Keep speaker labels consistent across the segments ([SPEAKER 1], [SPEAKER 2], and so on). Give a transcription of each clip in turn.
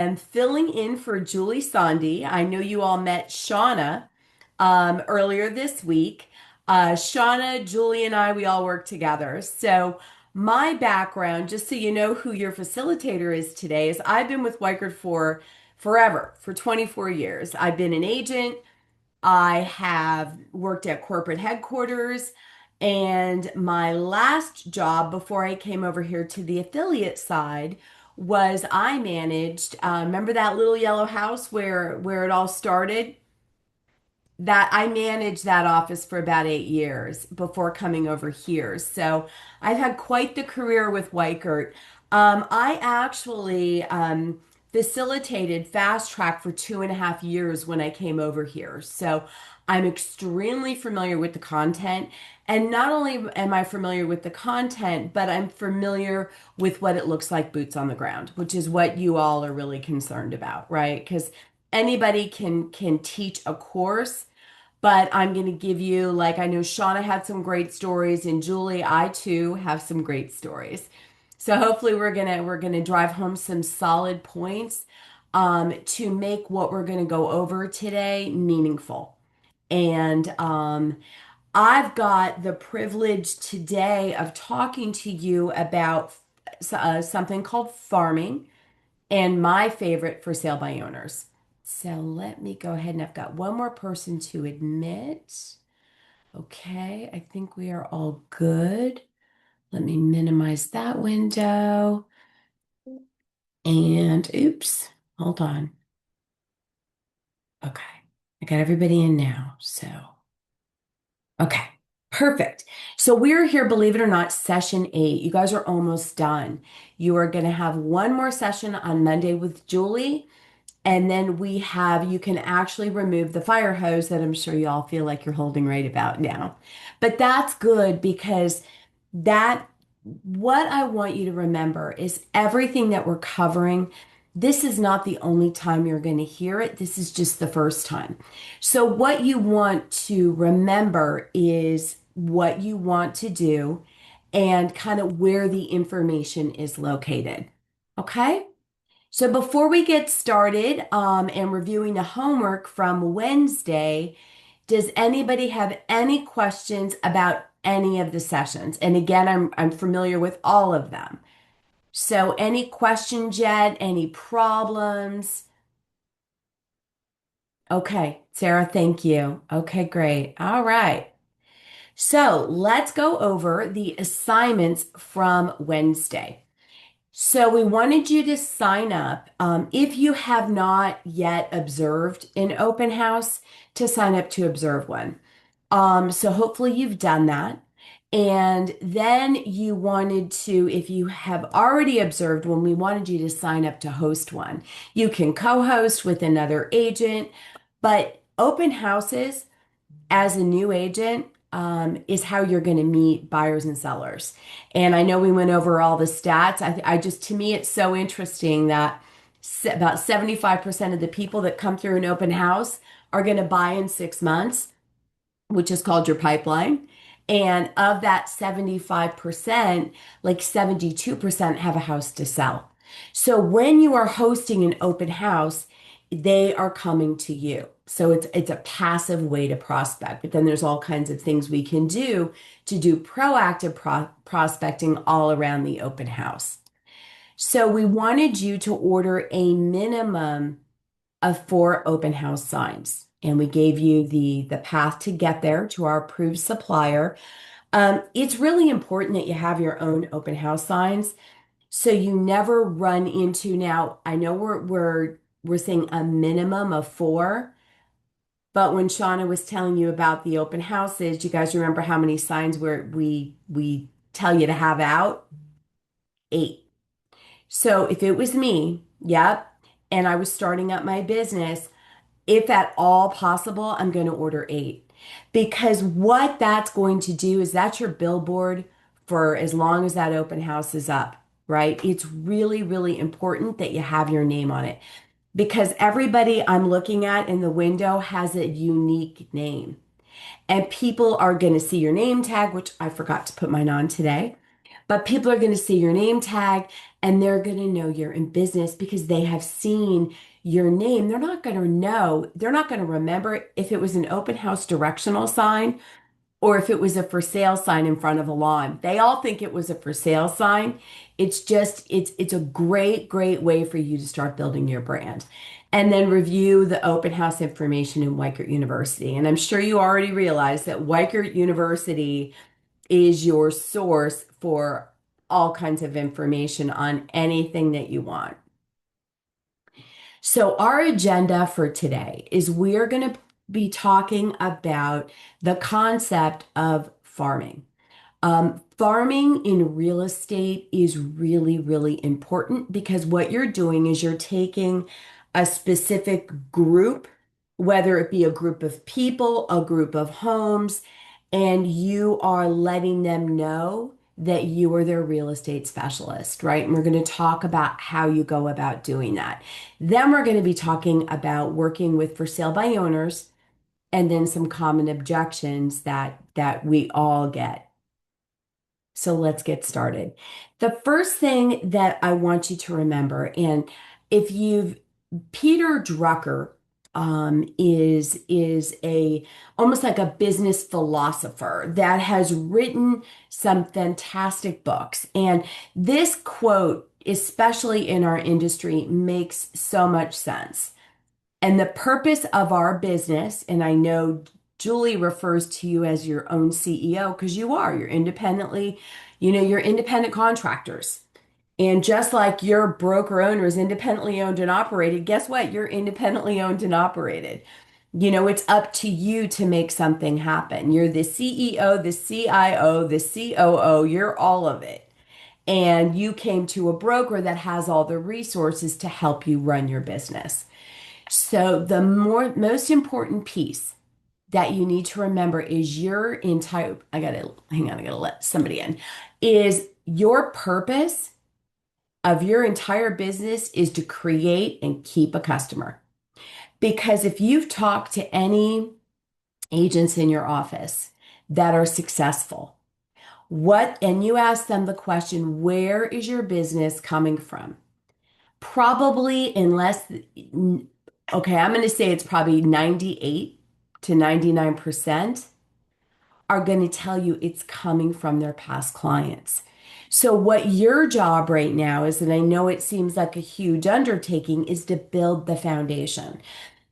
[SPEAKER 1] I'm filling in for Julie Sondy. I know you all met Shauna earlier this week. Shauna, Julie, and I, we all work together. So, my background, just so you know who your facilitator is today, is I've been with Weichert for forever, for 24 years. I've been an agent. I have worked at corporate headquarters. And my last job before I came over here to the affiliate side was I managed, remember that little yellow house where it all started? That I managed that office for about 8 years before coming over here. So I've had quite the career with Weichert. I actually facilitated Fast Track for 2.5 years when I came over here. So I'm extremely familiar with the content. And not only am I familiar with the content, but I'm familiar with what it looks like boots on the ground, which is what you all are really concerned about, right? Because anybody can teach a course, but I'm going to give you, like, I know Shauna had some great stories, and Julie, I too have some great stories. So hopefully we're gonna drive home some solid points to make what we're gonna go over today meaningful. And I've got the privilege today of talking to you about something called farming and my favorite for sale by owners. So let me go ahead and I've got one more person to admit. Okay, I think we are all good. Let me minimize that window. And oops, hold on. Okay, I got everybody in now. So, okay, perfect. So we're here, believe it or not, session 8. You guys are almost done. You are going to have one more session on Monday with Julie. And then you can actually remove the fire hose that I'm sure you all feel like you're holding right about now. But that's good because that, what I want you to remember is everything that we're covering. This is not the only time you're going to hear it. This is just the first time. So, what you want to remember is what you want to do and kind of where the information is located. Okay? So before we get started, and reviewing the homework from Wednesday, does anybody have any questions about any of the sessions? And again, I'm familiar with all of them. So any questions yet? Any problems? Okay, Sarah, thank you. Okay, great. All right. So let's go over the assignments from Wednesday. So we wanted you to sign up, if you have not yet observed an open house, to sign up to observe one. So hopefully you've done that. And then you wanted to, if you have already observed one, we wanted you to sign up to host one. You can co-host with another agent, but open houses as a new agent is how you're going to meet buyers and sellers. And I know we went over all the stats. I just, to me, it's so interesting that about 75% of the people that come through an open house are going to buy in 6 months, which is called your pipeline. And of that 75%, like 72% have a house to sell. So when you are hosting an open house, they are coming to you. So it's a passive way to prospect. But then there's all kinds of things we can do to do proactive prospecting all around the open house. So we wanted you to order a minimum of 4 open house signs. And we gave you the path to get there to our approved supplier. It's really important that you have your own open house signs so you never run into, now I know we're saying a minimum of 4, but when Shauna was telling you about the open houses, you guys remember how many signs we tell you to have out? 8. So if it was me, yep, and I was starting up my business, if at all possible, I'm going to order 8. Because what that's going to do is that's your billboard for as long as that open house is up, right? It's really, really important that you have your name on it because everybody I'm looking at in the window has a unique name. And people are going to see your name tag, which I forgot to put mine on today. But people are going to see your name tag and they're going to know you're in business because they have seen your name. They're not going to remember if it was an open house directional sign or if it was a for sale sign in front of a lawn. They all think it was a for sale sign. It's a great way for you to start building your brand. And then review the open house information in Weichert University. And I'm sure you already realize that Weichert University is your source for all kinds of information on anything that you want. So, our agenda for today is we're going to be talking about the concept of farming. Farming in real estate is really important because what you're doing is you're taking a specific group, whether it be a group of people, a group of homes, and you are letting them know that you are their real estate specialist, right? And we're going to talk about how you go about doing that. Then we're going to be talking about working with for sale by owners and then some common objections that we all get. So let's get started. The first thing that I want you to remember, and if you've Peter Drucker is a almost like a business philosopher that has written some fantastic books. And this quote, especially in our industry, makes so much sense. And the purpose of our business, and I know Julie refers to you as your own CEO because you're independently, you're independent contractors. And just like your broker owner is independently owned and operated, guess what? You're independently owned and operated. It's up to you to make something happen. You're the CEO, the CIO, the COO, you're all of it. And you came to a broker that has all the resources to help you run your business. So the most important piece that you need to remember is your entire, I gotta let somebody in, is your purpose of your entire business is to create and keep a customer. Because if you've talked to any agents in your office that are successful, and you ask them the question, where is your business coming from? Probably okay, I'm going to say it's probably 98 to 99% are going to tell you it's coming from their past clients. So, what your job right now is, and I know it seems like a huge undertaking, is to build the foundation.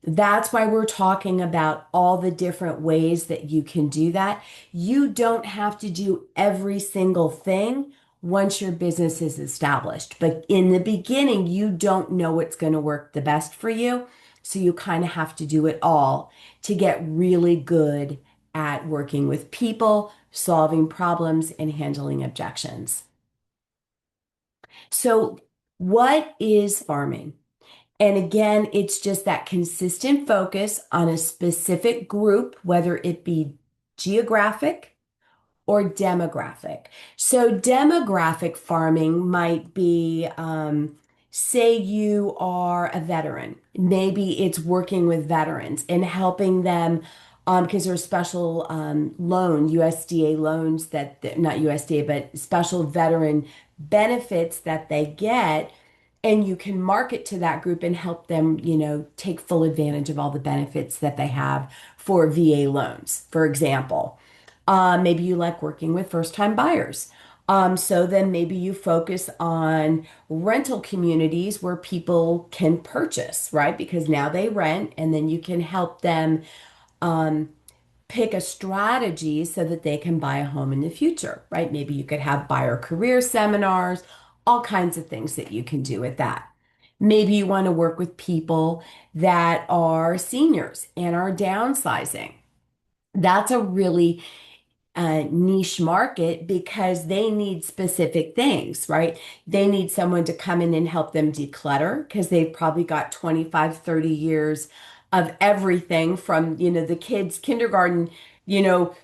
[SPEAKER 1] That's why we're talking about all the different ways that you can do that. You don't have to do every single thing once your business is established. But in the beginning, you don't know what's going to work the best for you. So you kind of have to do it all to get really good at working with people, solving problems, and handling objections. So, what is farming? And again, it's just that consistent focus on a specific group, whether it be geographic or demographic. So, demographic farming might be, say you are a veteran. Maybe it's working with veterans and helping them because there's special USDA loans not USDA, but special veteran benefits that they get. And you can market to that group and help them, take full advantage of all the benefits that they have for VA loans, for example. Maybe you like working with first-time buyers. So then maybe you focus on rental communities where people can purchase, right? Because now they rent, and then you can help them pick a strategy so that they can buy a home in the future, right? Maybe you could have buyer career seminars, all kinds of things that you can do with that. Maybe you want to work with people that are seniors and are downsizing. That's a really niche market because they need specific things, right? They need someone to come in and help them declutter because they've probably got 25, 30 years of everything from, the kids' kindergarten, you know,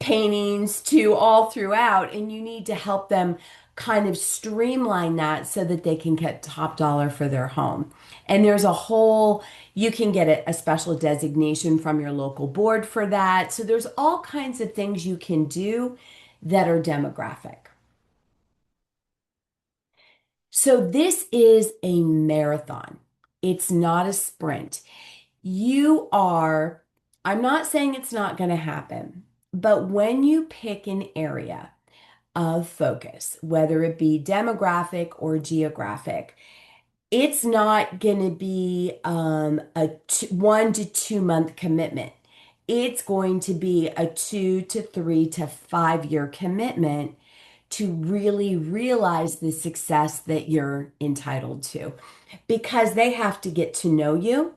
[SPEAKER 1] paintings to all throughout, and you need to help them kind of streamline that so that they can get top dollar for their home. And you can get a special designation from your local board for that. So there's all kinds of things you can do that are demographic. So this is a marathon. It's not a sprint. You are, I'm not saying it's not going to happen, but when you pick an area of focus, whether it be demographic or geographic, it's not going to be a 1 to 2 month commitment. It's going to be a 2 to 3 to 5 year commitment to really realize the success that you're entitled to because they have to get to know you,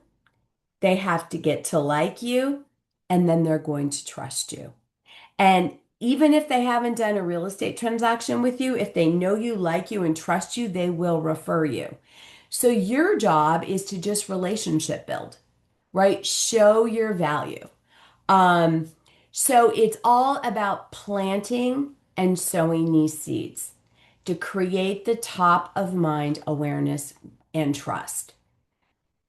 [SPEAKER 1] they have to get to like you, and then they're going to trust you. And even if they haven't done a real estate transaction with you, if they know you, like you, and trust you, they will refer you. So your job is to just relationship build, right? Show your value. Um, so it's all about planting and sowing these seeds to create the top of mind awareness and trust.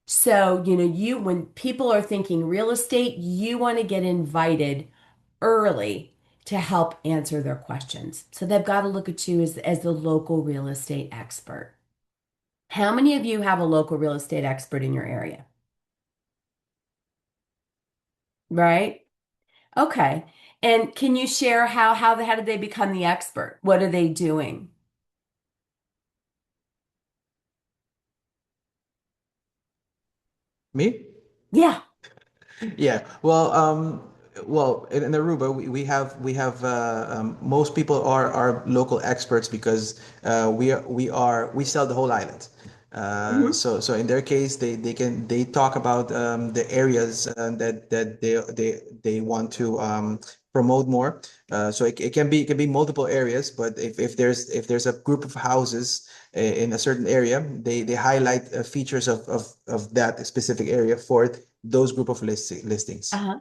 [SPEAKER 1] So, when people are thinking real estate, you want to get invited early to help answer their questions. So they've got to look at you as the local real estate expert. How many of you have a local real estate expert in your area? Right? Okay. And can you share how did they become the expert? What are they doing?
[SPEAKER 2] Me?
[SPEAKER 1] Yeah.
[SPEAKER 2] Yeah. Well, in Aruba, we have most people are local experts because we sell the whole island.
[SPEAKER 1] Mhm.
[SPEAKER 2] So in their case, they talk about the areas that they want to promote more. So it can be multiple areas, but if there's a group of houses in a certain area, they highlight features of that specific area for those group of listings.
[SPEAKER 1] Uh-huh.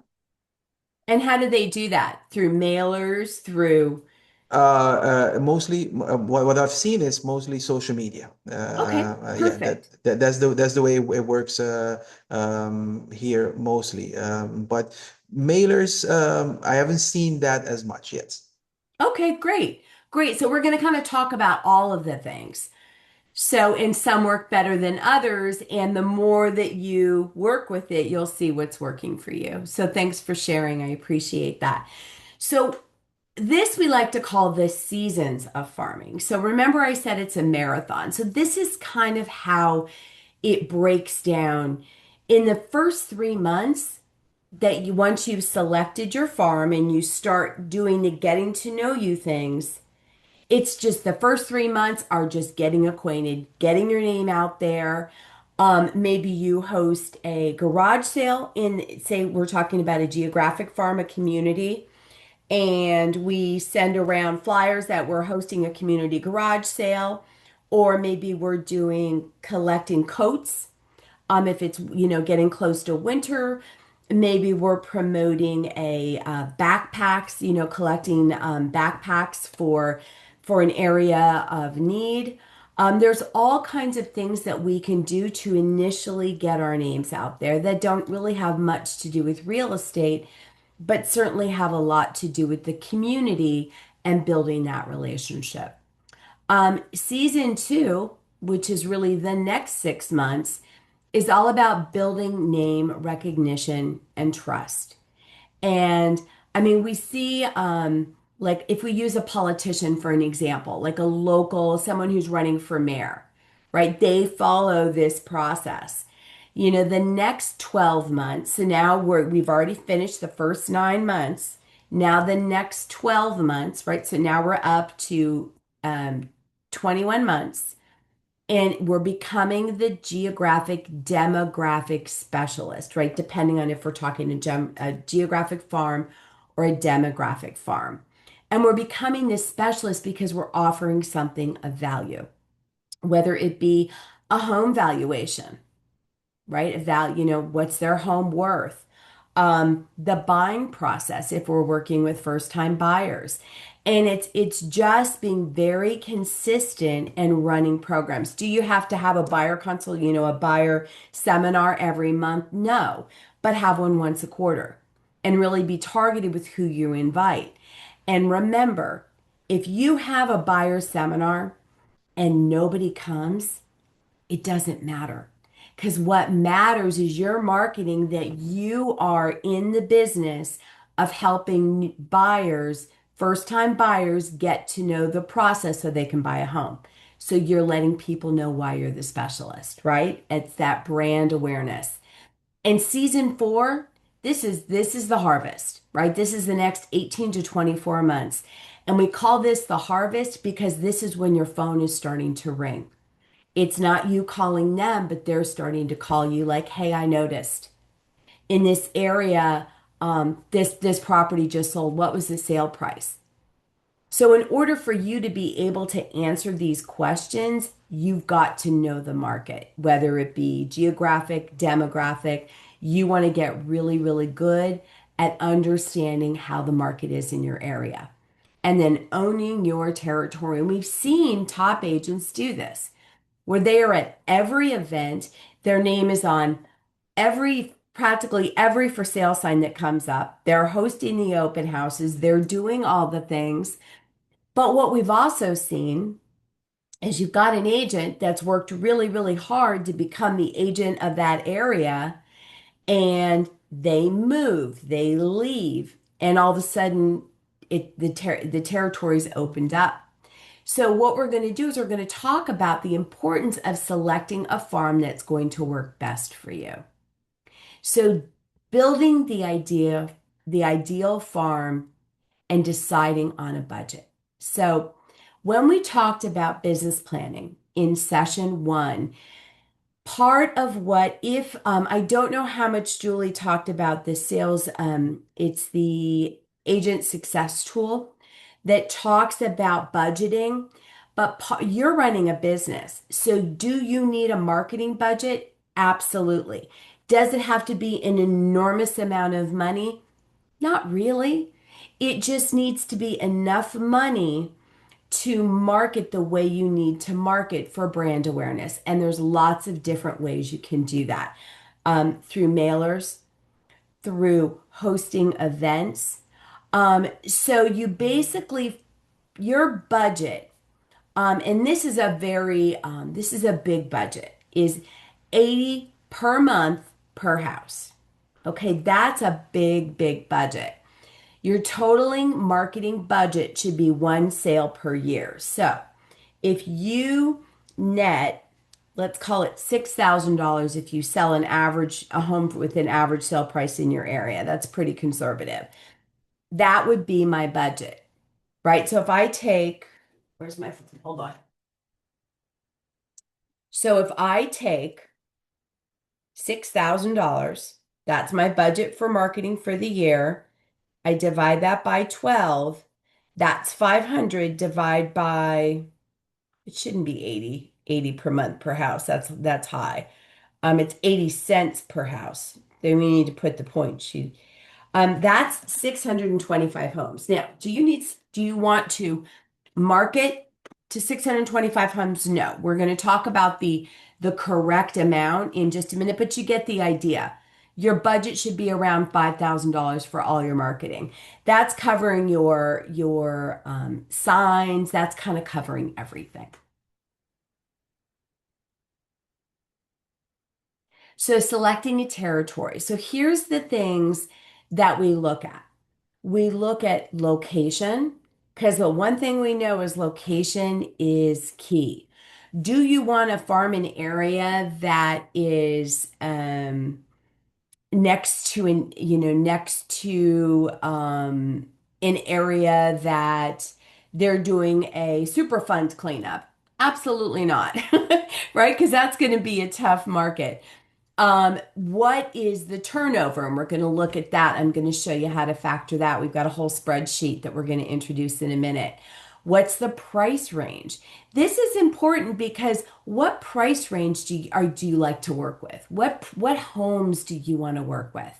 [SPEAKER 1] And how do they do that? Through mailers, through
[SPEAKER 2] Mostly, what I've seen is mostly social media.
[SPEAKER 1] Okay,
[SPEAKER 2] Yeah,
[SPEAKER 1] perfect.
[SPEAKER 2] that's the way it works here mostly. But mailers, I haven't seen that as much yet.
[SPEAKER 1] Okay, great. Great. So we're going to kind of talk about all of the things. So, and some work better than others, and the more that you work with it, you'll see what's working for you. So, thanks for sharing. I appreciate that. So, this we like to call the seasons of farming. So, remember, I said it's a marathon. So, this is kind of how it breaks down. In the first 3 months, that you once you've selected your farm and you start doing the getting to know you things, it's just the first 3 months are just getting acquainted, getting your name out there. Maybe you host a garage sale in, say, we're talking about a geographic farm, a community, and we send around flyers that we're hosting a community garage sale, or maybe we're doing collecting coats if it's, getting close to winter, maybe we're promoting a backpacks, collecting backpacks for an area of need. There's all kinds of things that we can do to initially get our names out there that don't really have much to do with real estate, but certainly have a lot to do with the community and building that relationship. Season two, which is really the next 6 months, is all about building name recognition and trust. And I mean, we see, like, if we use a politician for an example, like a local, someone who's running for mayor, right? They follow this process. The next 12 months, so now we've already finished the first 9 months. Now the next 12 months, right? So now we're up to 21 months and we're becoming the geographic demographic specialist, right? Depending on if we're talking a geographic farm or a demographic farm. And we're becoming this specialist because we're offering something of value, whether it be a home valuation, right? About, what's their home worth? The buying process if we're working with first-time buyers. And it's just being very consistent and running programs. Do you have to have a buyer consult, a buyer seminar every month? No, but have one once a quarter and really be targeted with who you invite. And remember, if you have a buyer seminar, and nobody comes, it doesn't matter. Because what matters is your marketing, that you are in the business of helping buyers, first-time buyers, get to know the process so they can buy a home. So you're letting people know why you're the specialist, right? It's that brand awareness. And season four, this is the harvest, right? This is the next 18 to 24 months. And we call this the harvest because this is when your phone is starting to ring. It's not you calling them, but they're starting to call you like, hey, I noticed in this area, this property just sold. What was the sale price? So, in order for you to be able to answer these questions, you've got to know the market, whether it be geographic, demographic. You want to get really, really good at understanding how the market is in your area and then owning your territory. And we've seen top agents do this where they are at every event. Their name is on practically every for sale sign that comes up. They're hosting the open houses, they're doing all the things. But what we've also seen is you've got an agent that's worked really, really hard to become the agent of that area, and they move, they leave, and all of a sudden the territory's opened up. So what we're going to do is we're going to talk about the importance of selecting a farm that's going to work best for you. So building the ideal farm and deciding on a budget. So when we talked about business planning in session one, part of what if I don't know how much Julie talked about the sales, it's the agent success tool that talks about budgeting, but you're running a business. So do you need a marketing budget? Absolutely. Does it have to be an enormous amount of money? Not really. It just needs to be enough money to market the way you need to market for brand awareness. And there's lots of different ways you can do that, through mailers, through hosting events. So you basically, your budget, and this is a big budget, is 80 per month per house. Okay, that's a big, big budget. Your totaling marketing budget should be one sale per year. So if you net, let's call it $6,000 if you sell a home with an average sale price in your area, that's pretty conservative. That would be my budget, right? So if I take, where's my, hold on. So if I take $6,000, that's my budget for marketing for the year. I divide that by 12. That's 500 divide by, it shouldn't be 80 per month per house. That's high. It's 80 cents per house. Then we need to put the point sheet. That's 625 homes. Now, do you want to market to 625 homes? No. We're going to talk about the correct amount in just a minute, but you get the idea. Your budget should be around $5,000 for all your marketing. That's covering your signs. That's kind of covering everything. So selecting a territory. So here's the things that we look at. We look at location, because the one thing we know is location is key. Do you want to farm an area that is next to an area that they're doing a Superfund cleanup? Absolutely not, right? Because that's going to be a tough market. What is the turnover? And we're going to look at that. I'm going to show you how to factor that. We've got a whole spreadsheet that we're going to introduce in a minute. What's the price range? This is important because what price range do you like to work with? What homes do you want to work with?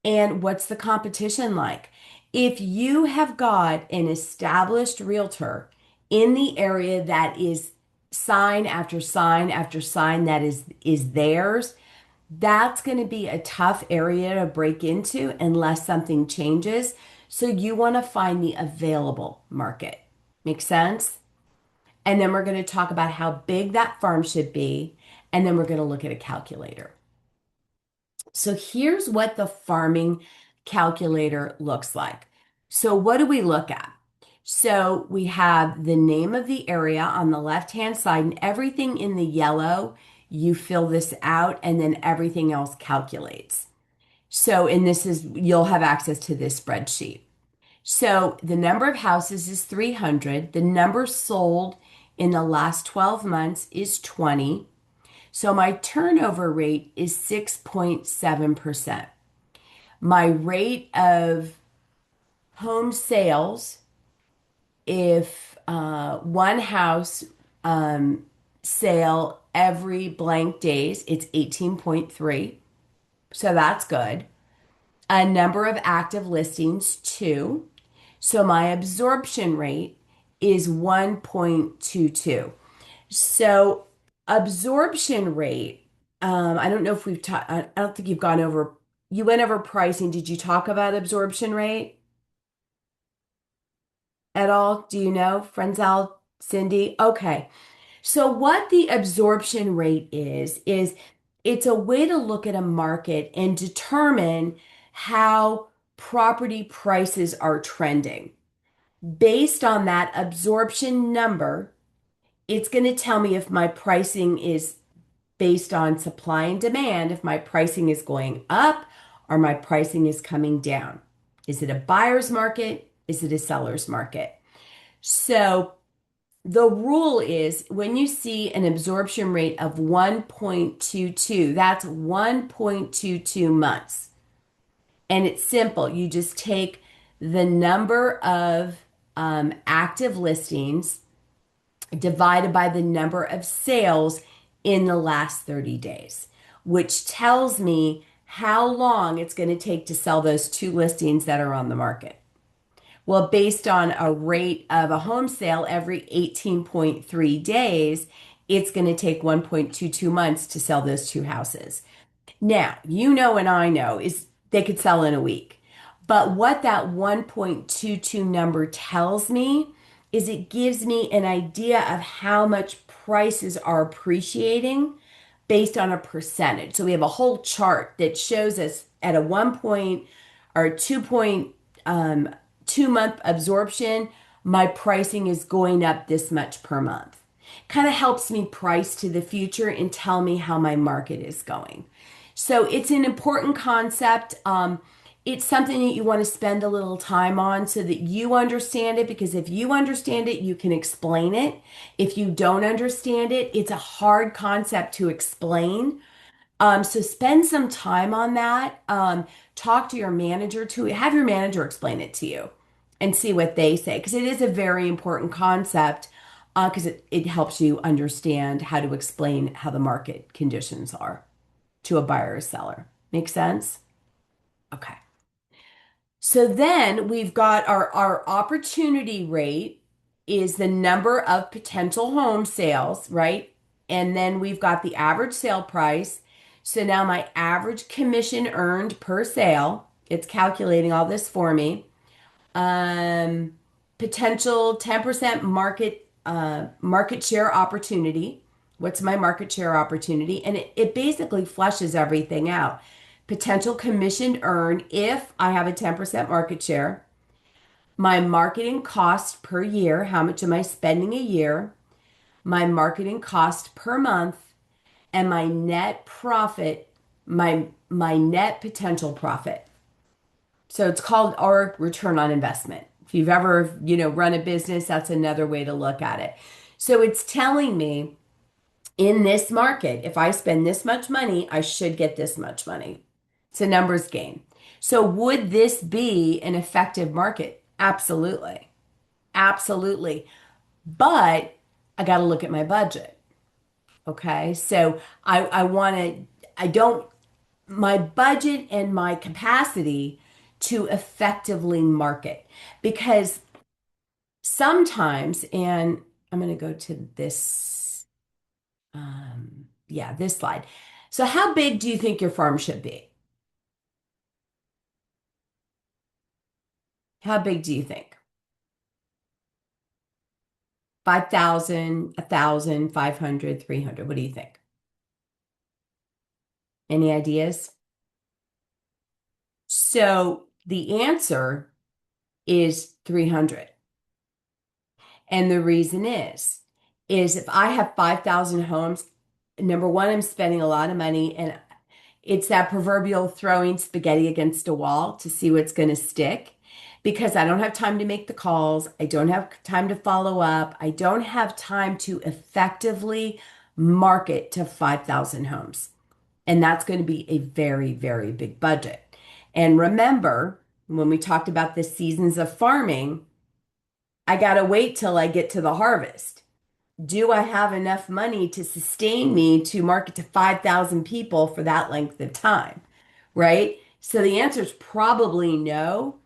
[SPEAKER 1] And what's the competition like? If you have got an established realtor in the area that is sign after sign after sign that is theirs, that's going to be a tough area to break into unless something changes. So you want to find the available market. Make sense? And then we're going to talk about how big that farm should be. And then we're going to look at a calculator. So here's what the farming calculator looks like. So what do we look at? So we have the name of the area on the left-hand side, and everything in the yellow, you fill this out, and then everything else calculates. So, and this is, you'll have access to this spreadsheet. So the number of houses is 300. The number sold in the last 12 months is 20. So my turnover rate is 6.7%. My rate of home sales, if one house sale every blank days, it's 18.3. So that's good. A number of active listings, 2. So my absorption rate is 1.22. So absorption rate, I don't know if we've talked, I don't think you've gone over, you went over pricing. Did you talk about absorption rate at all? Do you know, Frenzel, Cindy? Okay. So what the absorption rate is it's a way to look at a market and determine how property prices are trending. Based on that absorption number, it's going to tell me if my pricing is based on supply and demand, if my pricing is going up or my pricing is coming down. Is it a buyer's market? Is it a seller's market? So the rule is when you see an absorption rate of 1.22, that's 1.22 months. And it's simple. You just take the number of active listings divided by the number of sales in the last 30 days, which tells me how long it's going to take to sell those 2 listings that are on the market. Well, based on a rate of a home sale every 18.3 days, it's going to take 1.22 months to sell those 2 houses. Now, you know, and I know is they could sell in a week. But what that 1.22 number tells me is it gives me an idea of how much prices are appreciating based on a percentage. So we have a whole chart that shows us at a 1 point or 2.2 month absorption, my pricing is going up this much per month. Kind of helps me price to the future and tell me how my market is going. So it's an important concept. It's something that you want to spend a little time on so that you understand it, because if you understand it, you can explain it. If you don't understand it, it's a hard concept to explain. So spend some time on that. Talk to your manager to have your manager explain it to you and see what they say, because it is a very important concept because it helps you understand how to explain how the market conditions are to a buyer or seller. Make sense? Okay. So then we've got our opportunity rate is the number of potential home sales, right? And then we've got the average sale price. So now my average commission earned per sale, it's calculating all this for me. Um, Potential 10% market share opportunity. What's my market share opportunity? And it basically flushes everything out. Potential commission earned if I have a 10% market share. My marketing cost per year. How much am I spending a year? My marketing cost per month, and my net profit, my net potential profit. So it's called our return on investment. If you've ever, run a business, that's another way to look at it. So it's telling me in this market, if I spend this much money, I should get this much money. It's a numbers game. So would this be an effective market? Absolutely. Absolutely. But I got to look at my budget. Okay. So I want to, I don't, my budget and my capacity to effectively market, because sometimes, and I'm going to go to this, yeah, this slide. So how big do you think your farm should be? How big do you think? 5,000, 1,000, 500, 300. What do you think? Any ideas? So the answer is 300. And the reason is if I have 5,000 homes, number one, I'm spending a lot of money, and it's that proverbial throwing spaghetti against a wall to see what's going to stick because I don't have time to make the calls. I don't have time to follow up. I don't have time to effectively market to 5,000 homes. And that's going to be a very, very big budget. And remember, when we talked about the seasons of farming, I got to wait till I get to the harvest. Do I have enough money to sustain me to market to 5,000 people for that length of time? Right? So the answer is probably no.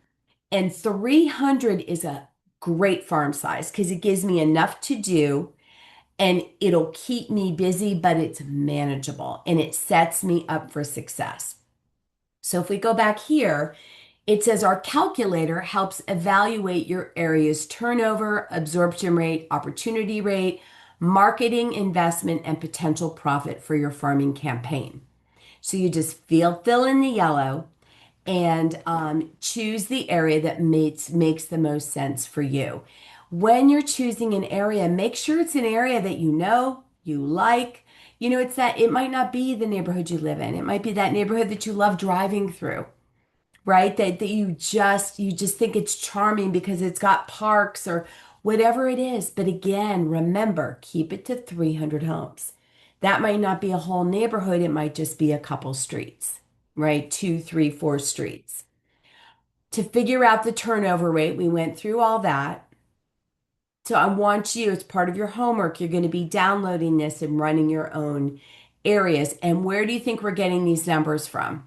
[SPEAKER 1] And 300 is a great farm size because it gives me enough to do and it'll keep me busy, but it's manageable and it sets me up for success. So if we go back here, it says our calculator helps evaluate your area's turnover, absorption rate, opportunity rate, marketing investment, and potential profit for your farming campaign. So you just fill in the yellow and choose the area that makes the most sense for you. When you're choosing an area, make sure it's an area that you know, you like. You know, it's that it might not be the neighborhood you live in. It might be that neighborhood that you love driving through, right? That you just think it's charming because it's got parks or whatever it is. But again, remember, keep it to 300 homes. That might not be a whole neighborhood, it might just be a couple streets, right? Two, three, four streets. To figure out the turnover rate, we went through all that. So I want you, as part of your homework, you're going to be downloading this and running your own areas. And where do you think we're getting these numbers from?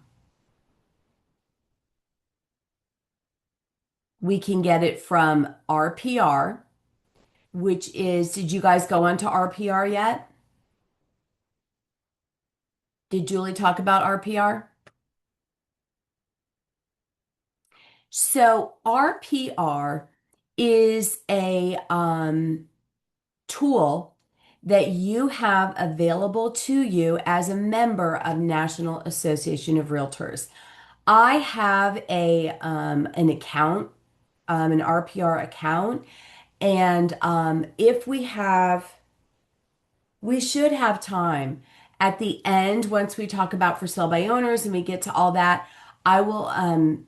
[SPEAKER 1] We can get it from RPR, which is, did you guys go on to RPR yet? Did Julie talk about RPR? So RPR is a tool that you have available to you as a member of National Association of Realtors. I have a an account, an RPR account, and if we should have time at the end once we talk about for sale by owners and we get to all that. I will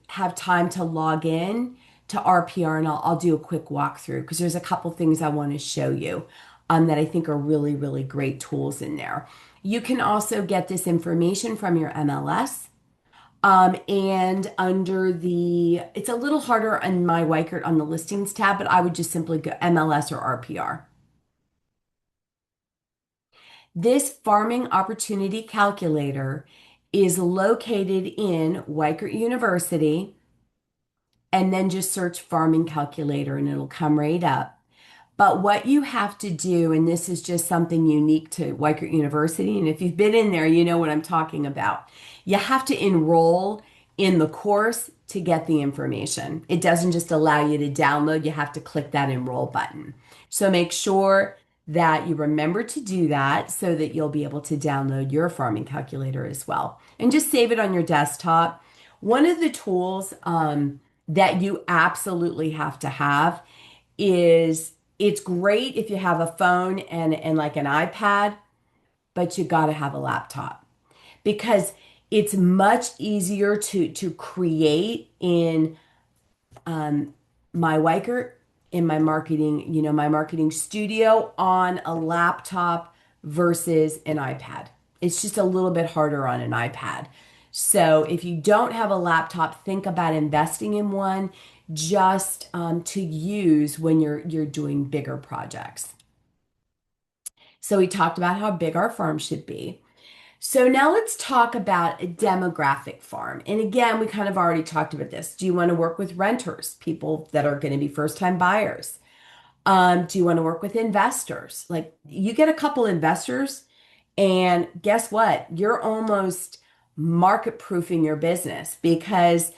[SPEAKER 1] have time to log in to RPR and I'll do a quick walkthrough because there's a couple things I want to show you that I think are really, really great tools in there. You can also get this information from your MLS. And under it's a little harder on my Weichert on the listings tab, but I would just simply go MLS or RPR. This farming opportunity calculator is located in Weichert University, and then just search farming calculator and it'll come right up. But what you have to do, and this is just something unique to Weichert University, and if you've been in there, you know what I'm talking about. You have to enroll in the course to get the information. It doesn't just allow you to download, you have to click that enroll button. So make sure that you remember to do that so that you'll be able to download your farming calculator as well. And just save it on your desktop. One of the tools that you absolutely have to have is it's great if you have a phone and like an iPad, but you got to have a laptop because it's much easier to create in my Weichert, in my marketing, my marketing studio on a laptop versus an iPad. It's just a little bit harder on an iPad. So if you don't have a laptop, think about investing in one just to use when you're doing bigger projects. So we talked about how big our farm should be. So now let's talk about a demographic farm. And again, we kind of already talked about this. Do you want to work with renters, people that are going to be first-time buyers? Do you want to work with investors? Like you get a couple investors, and guess what? You're almost market proofing your business because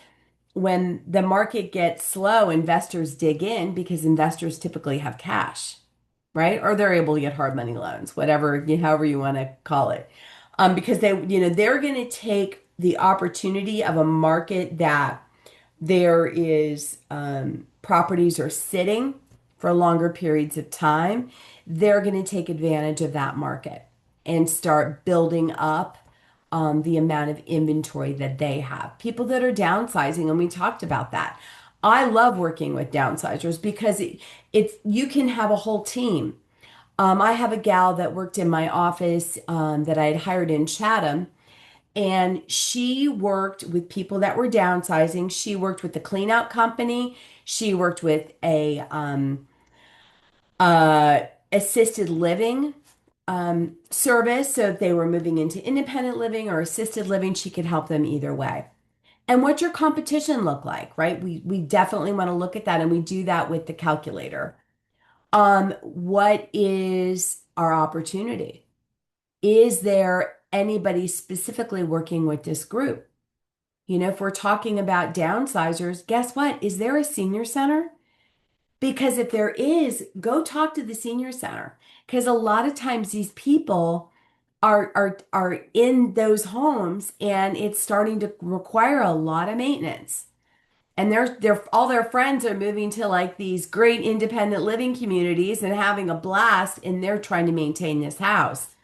[SPEAKER 1] when the market gets slow, investors dig in because investors typically have cash. right? Or they're able to get hard money loans, whatever, however you want to call it. Because they're going to take the opportunity of a market that there is properties are sitting for longer periods of time. They're going to take advantage of that market and start building up the amount of inventory that they have. People that are downsizing, and we talked about that. I love working with downsizers because it's you can have a whole team. I have a gal that worked in my office that I had hired in Chatham, and she worked with people that were downsizing. She worked with the clean out company. She worked with a uh, assisted living service. So if they were moving into independent living or assisted living, she could help them either way. And what's your competition look like, right? We definitely want to look at that, and we do that with the calculator. What is our opportunity? Is there anybody specifically working with this group? If we're talking about downsizers, guess what? Is there a senior center? Because if there is, go talk to the senior center. Because a lot of times these people are in those homes and it's starting to require a lot of maintenance. And they're all their friends are moving to like these great independent living communities and having a blast, and they're trying to maintain this house.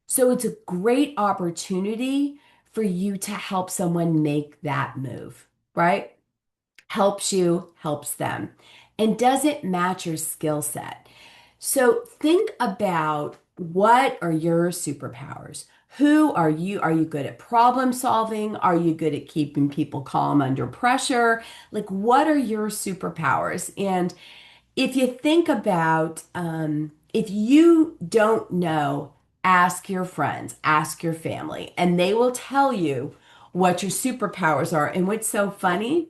[SPEAKER 1] So it's a great opportunity for you to help someone make that move, right? Helps you, helps them, and doesn't match your skill set. So think about, what are your superpowers? Who are you? Are you good at problem solving? Are you good at keeping people calm under pressure? Like, what are your superpowers? And if you think about, if you don't know, ask your friends, ask your family, and they will tell you what your superpowers are. And what's so funny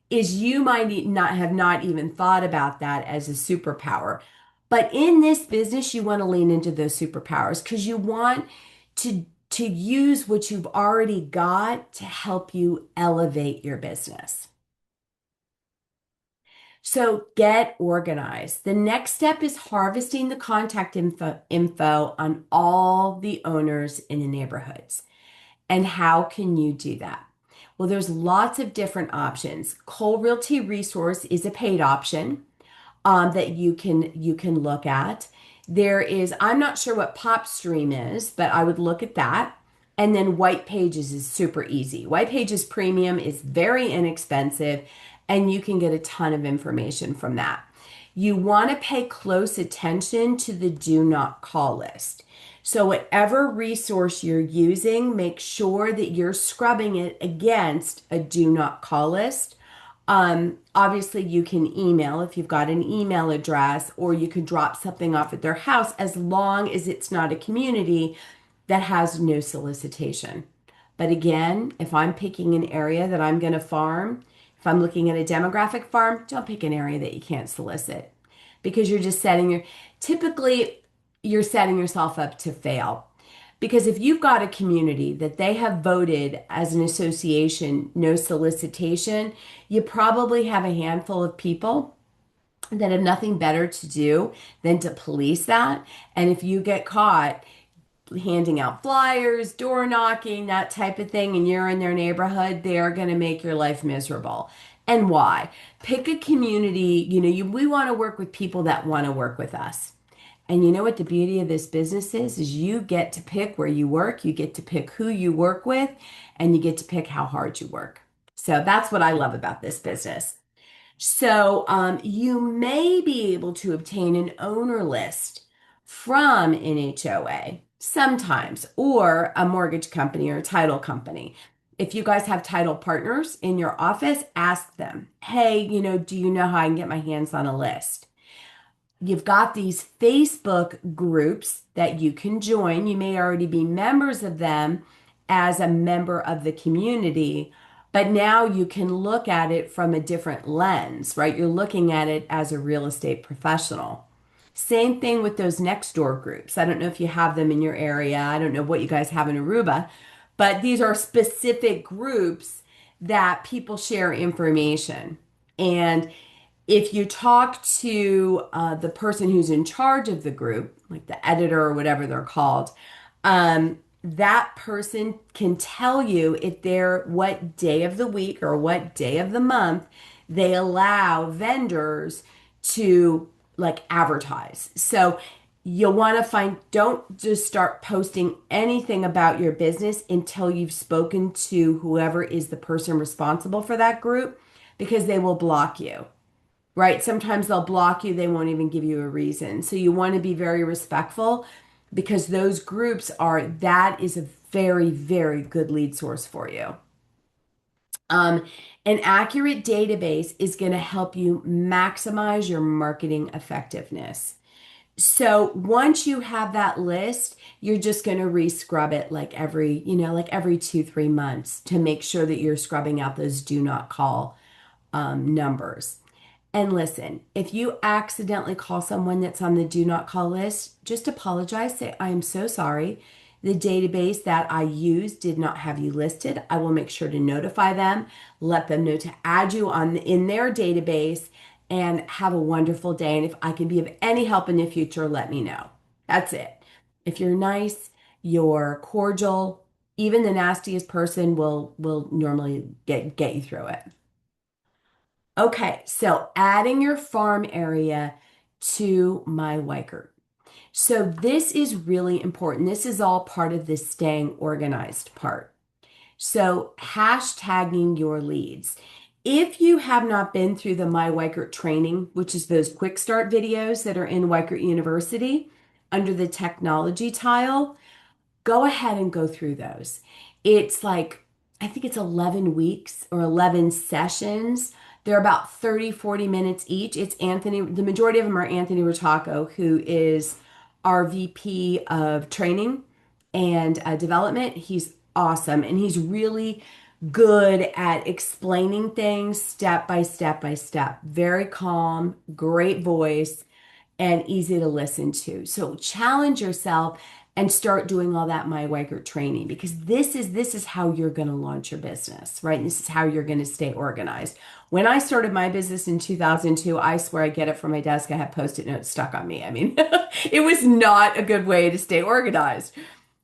[SPEAKER 1] is you might not have not even thought about that as a superpower. But in this business, you want to lean into those superpowers because you want to use what you've already got to help you elevate your business. So get organized. The next step is harvesting the contact info on all the owners in the neighborhoods. And how can you do that? Well, there's lots of different options. Cole Realty Resource is a paid option that you can look at. There is, I'm not sure what PopStream is, but I would look at that. And then White Pages is super easy. White Pages Premium is very inexpensive, and you can get a ton of information from that. You want to pay close attention to the do not call list. So, whatever resource you're using, make sure that you're scrubbing it against a do not call list. Obviously, you can email if you've got an email address, or you could drop something off at their house as long as it's not a community that has no solicitation. But again, if I'm picking an area that I'm going to farm, if I'm looking at a demographic farm, don't pick an area that you can't solicit because you're just typically, you're setting yourself up to fail. Because if you've got a community that they have voted as an association, no solicitation, you probably have a handful of people that have nothing better to do than to police that. And if you get caught handing out flyers, door knocking, that type of thing, and you're in their neighborhood, they are going to make your life miserable. And why? Pick a community, we want to work with people that want to work with us. And you know what the beauty of this business is you get to pick where you work, you get to pick who you work with, and you get to pick how hard you work. So that's what I love about this business. So you may be able to obtain an owner list from an HOA sometimes, or a mortgage company or a title company. If you guys have title partners in your office, ask them, hey, do you know how I can get my hands on a list? You've got these Facebook groups that you can join. You may already be members of them as a member of the community, but now you can look at it from a different lens, right? You're looking at it as a real estate professional. Same thing with those next door groups. I don't know if you have them in your area. I don't know what you guys have in Aruba, but these are specific groups that people share information. And If you talk to the person who's in charge of the group, like the editor or whatever they're called, that person can tell you if they're what day of the week or what day of the month they allow vendors to like advertise. So you'll want to find, don't just start posting anything about your business until you've spoken to whoever is the person responsible for that group because they will block you. Right? Sometimes they'll block you, they won't even give you a reason. So you want to be very respectful because those groups are, that is a very, very good lead source for you. Um, an accurate database is going to help you maximize your marketing effectiveness. So once you have that list, you're just going to re-scrub it like every, like every 2, 3 months to make sure that you're scrubbing out those do not call numbers. And listen, if you accidentally call someone that's on the do not call list, just apologize. Say, I am so sorry. The database that I used did not have you listed. I will make sure to notify them, let them know to add you on in their database, and have a wonderful day. And if I can be of any help in the future, let me know. That's it. If you're nice, you're cordial, even the nastiest person will normally get you through it. Okay, so adding your farm area to my Weichert. So this is really important. This is all part of this staying organized part. So hashtagging your leads. If you have not been through the My Weichert training, which is those quick start videos that are in Weichert University under the technology tile, go ahead and go through those. It's like, I think it's 11 weeks or 11 sessions. They're about 30, 40 minutes each. It's Anthony, the majority of them are Anthony Rotaco, who is our VP of training and development. He's awesome and he's really good at explaining things step by step by step. Very calm, great voice and easy to listen to. So challenge yourself and start doing all that My Weichert training because this is how you're going to launch your business, right? And this is how you're going to stay organized. When I started my business in 2002, I swear I get it from my desk. I had post-it notes stuck on me. I mean, it was not a good way to stay organized,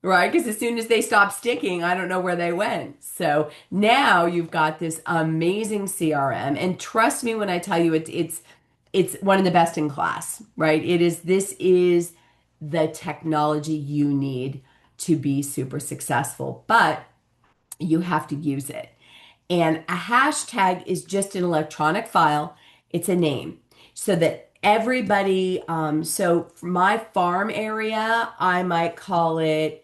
[SPEAKER 1] right? Because as soon as they stopped sticking, I don't know where they went. So now you've got this amazing CRM, and trust me when I tell you it's one of the best in class, right? This is the technology you need to be super successful, but you have to use it. And a hashtag is just an electronic file. It's a name so that everybody, so for my farm area, I might call it,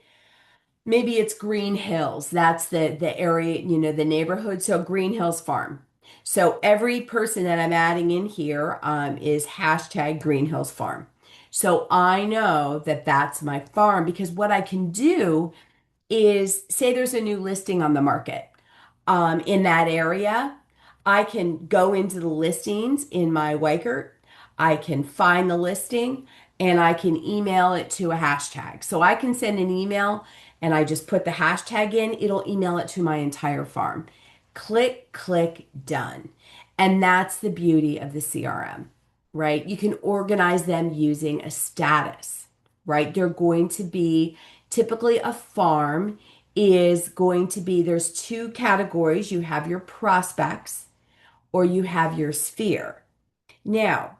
[SPEAKER 1] maybe it's Green Hills. That's the area, the neighborhood. So Green Hills Farm. So every person that I'm adding in here is hashtag Green Hills Farm. So I know that that's my farm because what I can do is say there's a new listing on the market in that area. I can go into the listings in my Weichert. I can find the listing and I can email it to a hashtag. So I can send an email and I just put the hashtag in, it'll email it to my entire farm. Click, click, done. And that's the beauty of the CRM, right? You can organize them using a status, right? They're going to be typically a farm is going to be there's two categories. You have your prospects or you have your sphere. Now,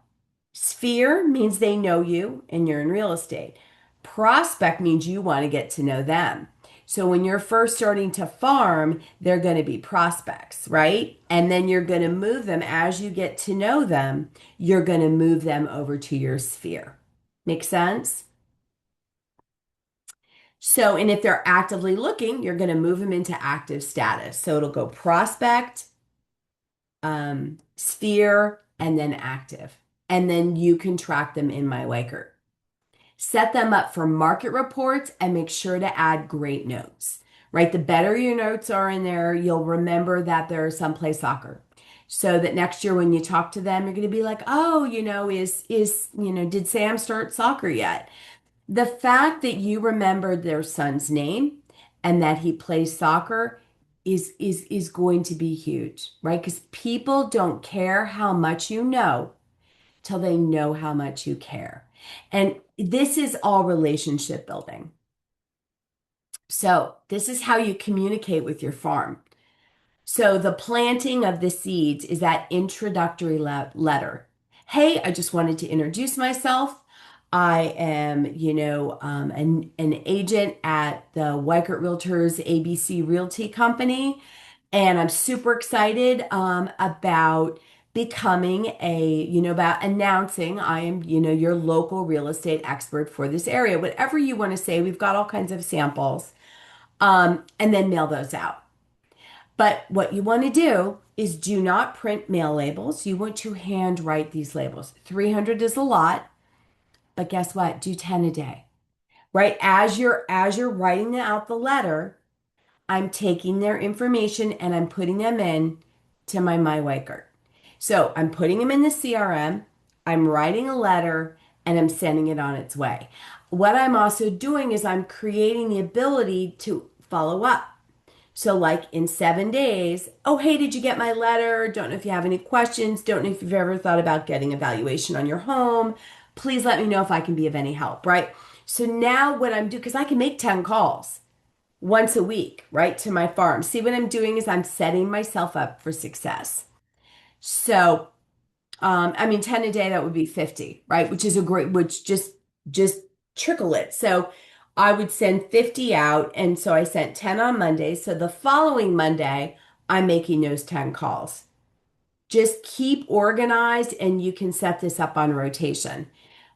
[SPEAKER 1] sphere means they know you and you're in real estate. Prospect means you want to get to know them. So when you're first starting to farm, they're going to be prospects, right? And then you're going to move them as you get to know them, you're going to move them over to your sphere. Make sense? So, and if they're actively looking, you're going to move them into active status. So it'll go prospect, sphere, and then active. And then you can track them in My Weichert. Set them up for market reports and make sure to add great notes, right? The better your notes are in there, you'll remember that they're someplace soccer. So that next year when you talk to them, you're going to be like, oh, did Sam start soccer yet? The fact that you remembered their son's name and that he plays soccer is going to be huge, right? Because people don't care how much you know till they know how much you care. And this is all relationship building. So, this is how you communicate with your farm. So, the planting of the seeds is that introductory letter. Hey, I just wanted to introduce myself. I am, an agent at the Weichert Realtors ABC Realty Company, and I'm super excited about becoming about announcing I am, your local real estate expert for this area. Whatever you want to say, we've got all kinds of samples, and then mail those out. But what you want to do is do not print mail labels. You want to handwrite these labels. 300 is a lot, but guess what? Do 10 a day. Right? As you're writing out the letter, I'm taking their information and I'm putting them in to my MyWaker. So I'm putting them in the CRM, I'm writing a letter, and I'm sending it on its way. What I'm also doing is I'm creating the ability to follow up. So, like in 7 days, oh, hey, did you get my letter? Don't know if you have any questions. Don't know if you've ever thought about getting a valuation on your home. Please let me know if I can be of any help, right? So now what I'm doing, because I can make 10 calls once a week, right, to my farm. See, what I'm doing is I'm setting myself up for success. So, 10 a day, that would be 50, right? Which is a great, which just trickle it. So I would send 50 out. And so I sent 10 on Monday. So the following Monday, I'm making those 10 calls. Just keep organized and you can set this up on rotation.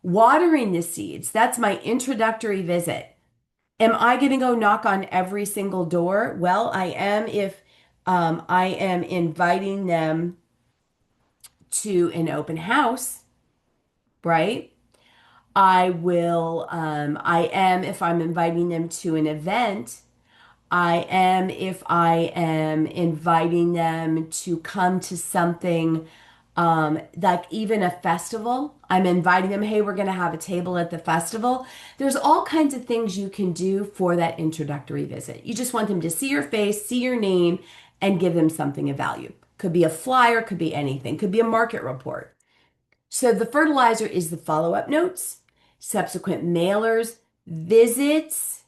[SPEAKER 1] Watering the seeds, that's my introductory visit. Am I going to go knock on every single door? Well, I am if I am inviting them to an open house, right? I am if I'm inviting them to an event. I am if I am inviting them to come to something like even a festival. I'm inviting them, hey, we're going to have a table at the festival. There's all kinds of things you can do for that introductory visit. You just want them to see your face, see your name, and give them something of value. Could be a flyer, could be anything, could be a market report. So the fertilizer is the follow-up notes, subsequent mailers, visits,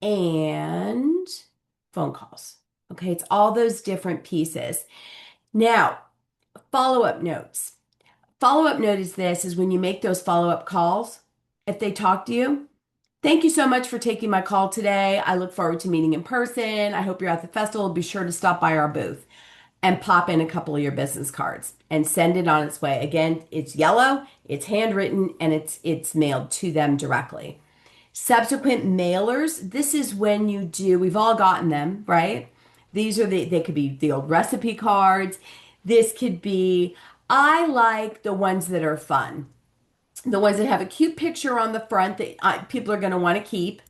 [SPEAKER 1] and phone calls. Okay, it's all those different pieces. Now, follow-up notes. Follow-up note is when you make those follow-up calls, if they talk to you, thank you so much for taking my call today. I look forward to meeting in person. I hope you're at the festival. Be sure to stop by our booth and pop in a couple of your business cards and send it on its way. Again, it's yellow, it's handwritten, and it's mailed to them directly. Subsequent mailers, this is when you do, we've all gotten them, right? These are they could be the old recipe cards. This could be, I like the ones that are fun. The ones that have a cute picture on the front that people are going to want to keep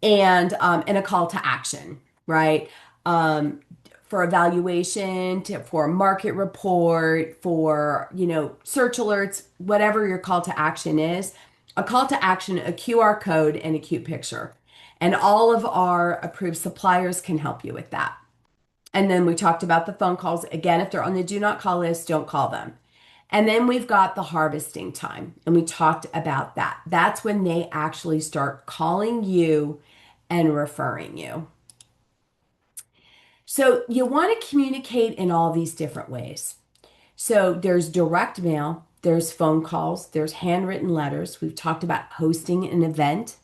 [SPEAKER 1] and a call to action, right? For evaluation, for a market report, for, search alerts, whatever your call to action is, a call to action, a QR code, and a cute picture. And all of our approved suppliers can help you with that. And then we talked about the phone calls. Again, if they're on the do not call list, don't call them. And then we've got the harvesting time, and we talked about that. That's when they actually start calling you and referring you. So you want to communicate in all these different ways. So there's direct mail, there's phone calls, there's handwritten letters. We've talked about hosting an event,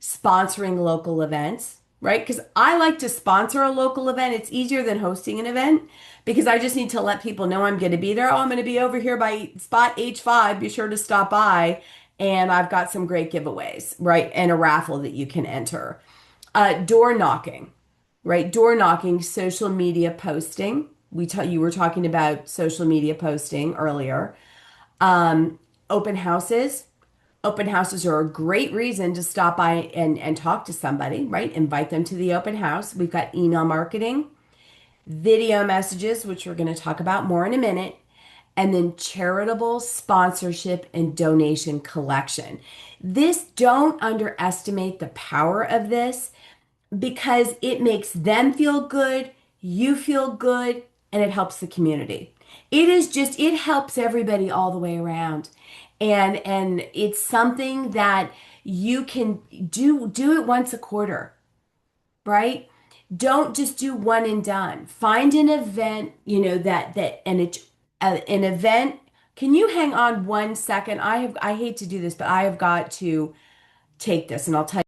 [SPEAKER 1] sponsoring local events, right? Because I like to sponsor a local event. It's easier than hosting an event because I just need to let people know I'm going to be there. Oh, I'm going to be over here by spot H5. Be sure to stop by. And I've got some great giveaways, right? And a raffle that you can enter. Door knocking, right? Door knocking, social media posting. You were talking about social media posting earlier. Open houses. Open houses are a great reason to stop by and talk to somebody, right? Invite them to the open house. We've got email marketing, video messages, which we're going to talk about more in a minute, and then charitable sponsorship and donation collection. Don't underestimate the power of this because it makes them feel good. you feel good, and it helps the community. It is just, it helps everybody all the way around. And it's something that you can do it once a quarter, right? Don't just do one and done. Find an event, and it's an event. Can you hang on 1 second? I hate to do this, but I have got to take this and I'll tell you.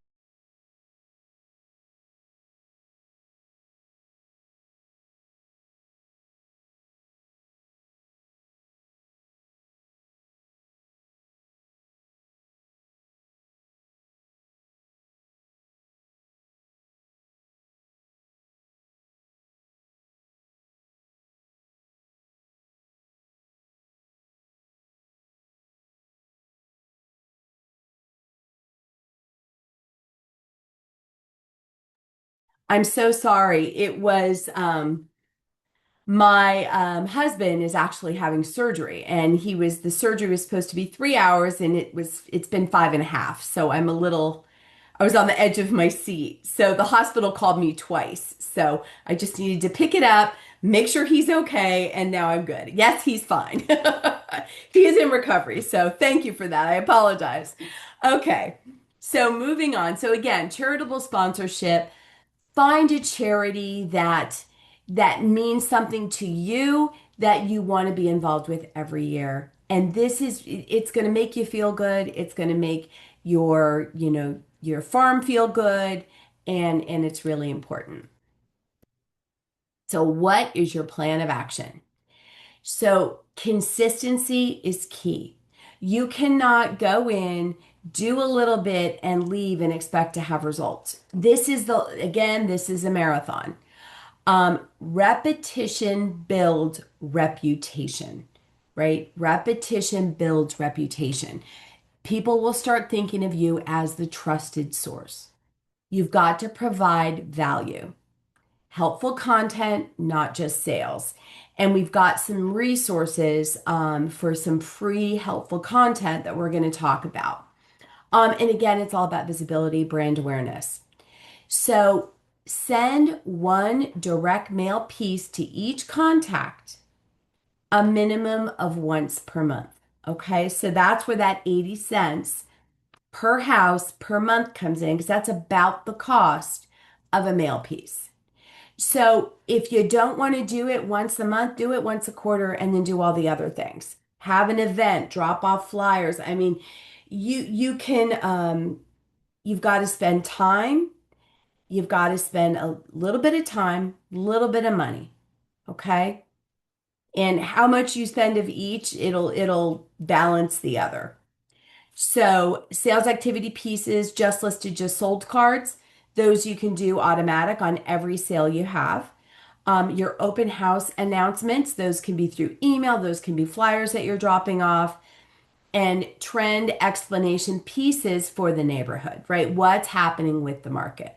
[SPEAKER 1] I'm so sorry. It was my husband is actually having surgery, and the surgery was supposed to be 3 hours, and it's been 5.5. So I was on the edge of my seat. So the hospital called me twice. So I just needed to pick it up, make sure he's okay, and now I'm good. Yes, he's fine. He is in recovery. So thank you for that. I apologize. Okay. So moving on. So again, charitable sponsorship. Find a charity that means something to you that you want to be involved with every year. And it's going to make you feel good. It's going to make your farm feel good, and it's really important. So what is your plan of action? So consistency is key. You cannot go in, do a little bit and leave and expect to have results. This is a marathon. Repetition builds reputation, right? Repetition builds reputation. People will start thinking of you as the trusted source. You've got to provide value, helpful content, not just sales. And we've got some resources for some free helpful content that we're going to talk about. And again, it's all about visibility, brand awareness. So send one direct mail piece to each contact a minimum of once per month. Okay, so that's where that 80 cents per house per month comes in because that's about the cost of a mail piece. So if you don't want to do it once a month, do it once a quarter and then do all the other things. Have an event, drop off flyers. I mean, you can you've got to spend time. You've got to spend a little bit of time, a little bit of money, okay? And how much you spend of each, it'll balance the other. So, sales activity pieces, just listed, just sold cards, those you can do automatic on every sale you have. Your open house announcements, those can be through email, those can be flyers that you're dropping off, and trend explanation pieces for the neighborhood, right? What's happening with the market.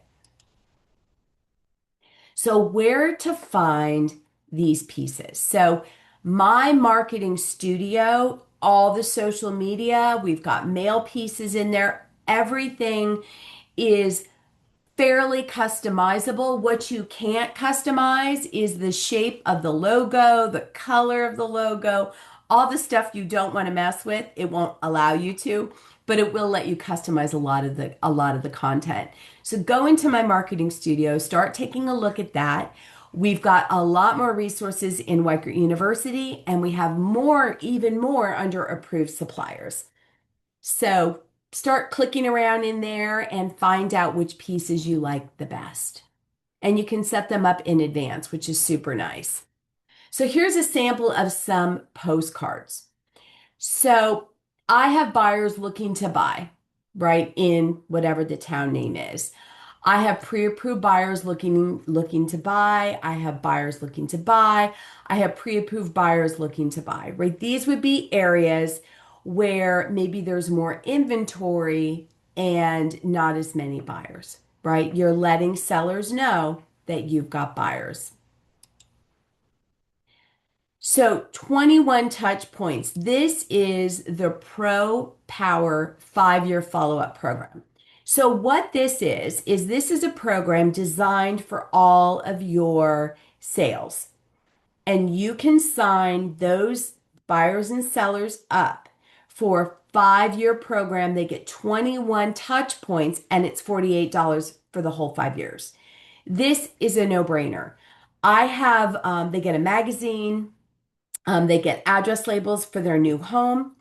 [SPEAKER 1] So, where to find these pieces? So, my marketing studio, all the social media, we've got mail pieces in there. Everything is fairly customizable. What you can't customize is the shape of the logo, the color of the logo, all the stuff you don't want to mess with. It won't allow you to, but it will let you customize a lot of the content. So go into my marketing studio, start taking a look at that. We've got a lot more resources in Weichert University, and we have more, even more under approved suppliers. So start clicking around in there and find out which pieces you like the best. And you can set them up in advance, which is super nice. So here's a sample of some postcards. So I have buyers looking to buy, right, in whatever the town name is. I have pre-approved buyers looking to buy. I have buyers looking to buy. I have pre-approved buyers looking to buy, right? These would be areas where maybe there's more inventory and not as many buyers, right? You're letting sellers know that you've got buyers. So 21 touch points. This is the Pro Power 5-year follow-up program. So what this is this is a program designed for all of your sales. And you can sign those buyers and sellers up for a 5-year program. They get 21 touch points and it's $48 for the whole 5 years. This is a no-brainer. I have, they get a magazine, they get address labels for their new home.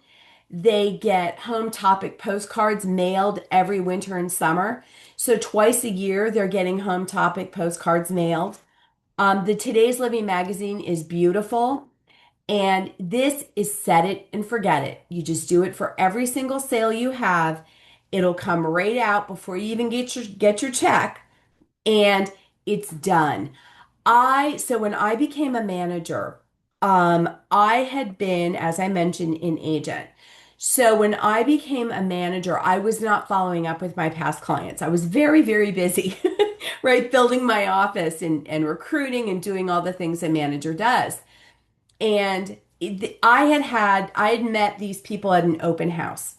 [SPEAKER 1] They get home topic postcards mailed every winter and summer. So twice a year, they're getting home topic postcards mailed. The Today's Living magazine is beautiful. And this is set it and forget it. You just do it for every single sale you have. It'll come right out before you even get your check, and it's done. So when I became a manager, I had been, as I mentioned, an agent. So when I became a manager, I was not following up with my past clients. I was very, very busy, right? Building my office and recruiting and doing all the things a manager does. And I had met these people at an open house.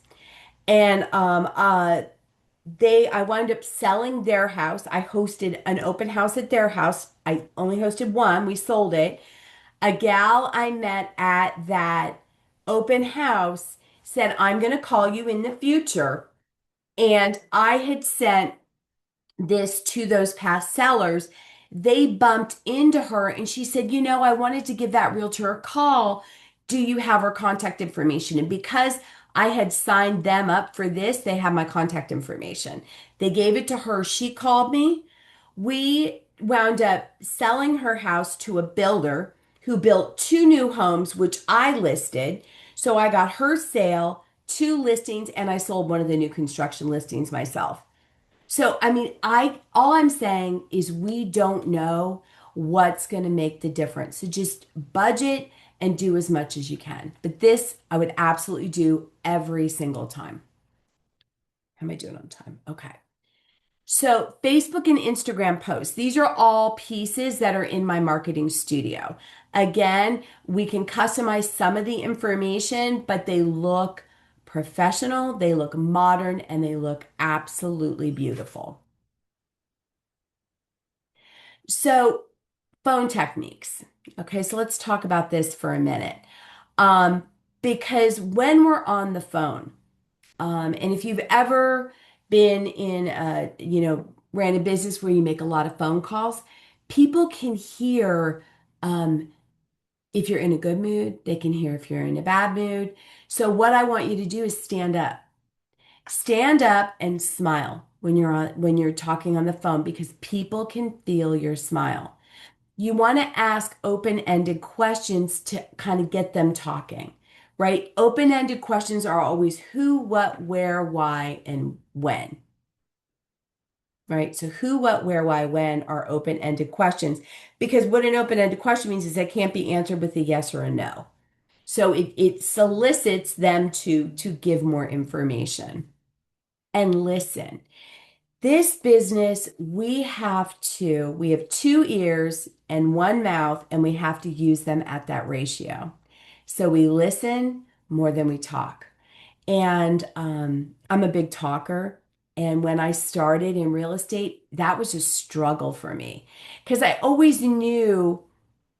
[SPEAKER 1] And I wound up selling their house. I hosted an open house at their house. I only hosted one. We sold it. A gal I met at that open house said, I'm going to call you in the future. And I had sent this to those past sellers. They bumped into her and she said, I wanted to give that realtor a call. Do you have her contact information? And because I had signed them up for this, they have my contact information. They gave it to her. She called me. We wound up selling her house to a builder who built 2 new homes, which I listed. So I got her sale, 2 listings, and I sold one of the new construction listings myself. So, I mean, all I'm saying is we don't know what's going to make the difference. So just budget and do as much as you can. But this I would absolutely do every single time. How am I doing on time? Okay. So, Facebook and Instagram posts, these are all pieces that are in my marketing studio. Again, we can customize some of the information, but they look professional, they look modern, and they look absolutely beautiful. So, phone techniques. Okay, so let's talk about this for a minute. Um, because when we're on the phone, and if you've ever been in ran a business where you make a lot of phone calls, people can hear um, if you're in a good mood, they can hear if you're in a bad mood. So what I want you to do is stand up. Stand up and smile when you're talking on the phone because people can feel your smile. You want to ask open-ended questions to kind of get them talking, right? Open-ended questions are always who, what, where, why, and when, right? So who, what, where, why, when are open-ended questions because what an open-ended question means is it can't be answered with a yes or a no. So it solicits them to give more information and listen. This business, we have 2 ears and 1 mouth, and we have to use them at that ratio. So we listen more than we talk. And I'm a big talker. And when I started in real estate, that was a struggle for me because I always knew,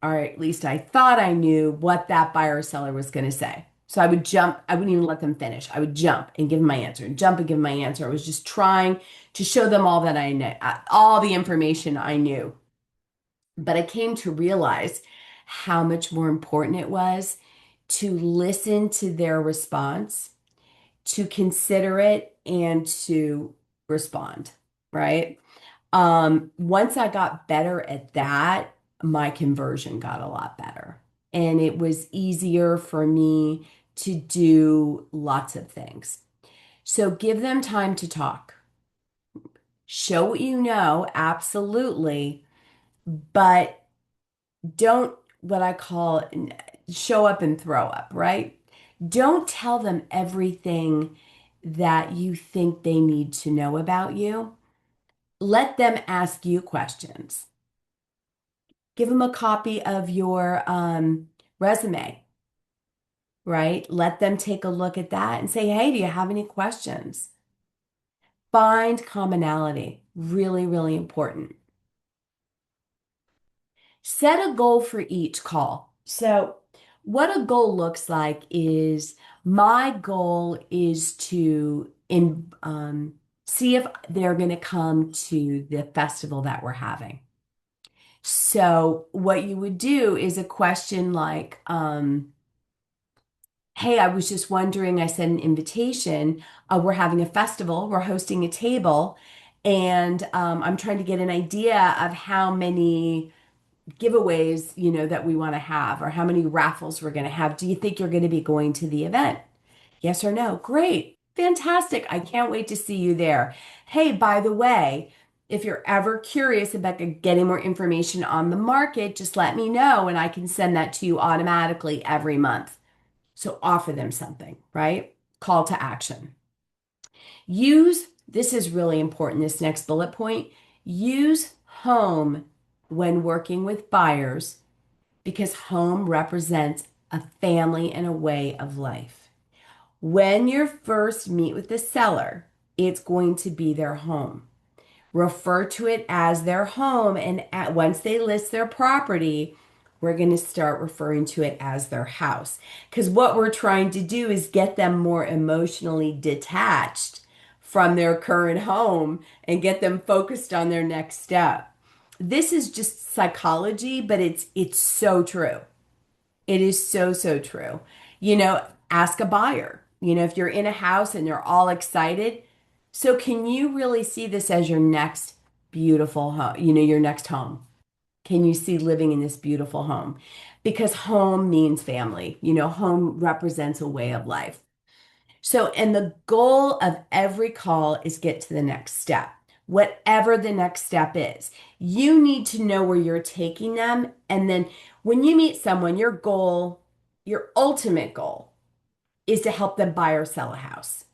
[SPEAKER 1] or at least I thought I knew what that buyer or seller was going to say. So I would jump, I wouldn't even let them finish. I would jump and give them my answer, and jump and give them my answer. I was just trying to show them all that I knew, all the information I knew. But I came to realize how much more important it was to listen to their response, to consider it, and to respond, right? Once I got better at that, my conversion got a lot better. And it was easier for me to do lots of things. So give them time to talk. Show what you know, absolutely, but don't what I call show up and throw up, right? Don't tell them everything that you think they need to know about you. Let them ask you questions. Give them a copy of your resume, right? Let them take a look at that and say, hey, do you have any questions? Find commonality. Really, really important. Set a goal for each call. So, what a goal looks like is my goal is to see if they're going to come to the festival that we're having. So, what you would do is a question like, hey, I was just wondering, I sent an invitation. We're having a festival, we're hosting a table, and I'm trying to get an idea of how many giveaways, that we want to have or how many raffles we're going to have. Do you think you're going to be going to the event? Yes or no? Great. Fantastic. I can't wait to see you there. Hey, by the way, if you're ever curious about getting more information on the market, just let me know and I can send that to you automatically every month. So offer them something, right? Call to action. This is really important, this next bullet point. Use home when working with buyers because home represents a family and a way of life. When you first meet with the seller, it's going to be their home. Refer to it as their home, and once they list their property, we're going to start referring to it as their house. Because what we're trying to do is get them more emotionally detached from their current home and get them focused on their next step. This is just psychology, but it's so true. It is so, so true. Ask a buyer. If you're in a house and they're all excited, so can you really see this as your next beautiful home, your next home? Can you see living in this beautiful home? Because home means family. Home represents a way of life. So, and the goal of every call is get to the next step. Whatever the next step is, you need to know where you're taking them. And then when you meet someone, your ultimate goal is to help them buy or sell a house.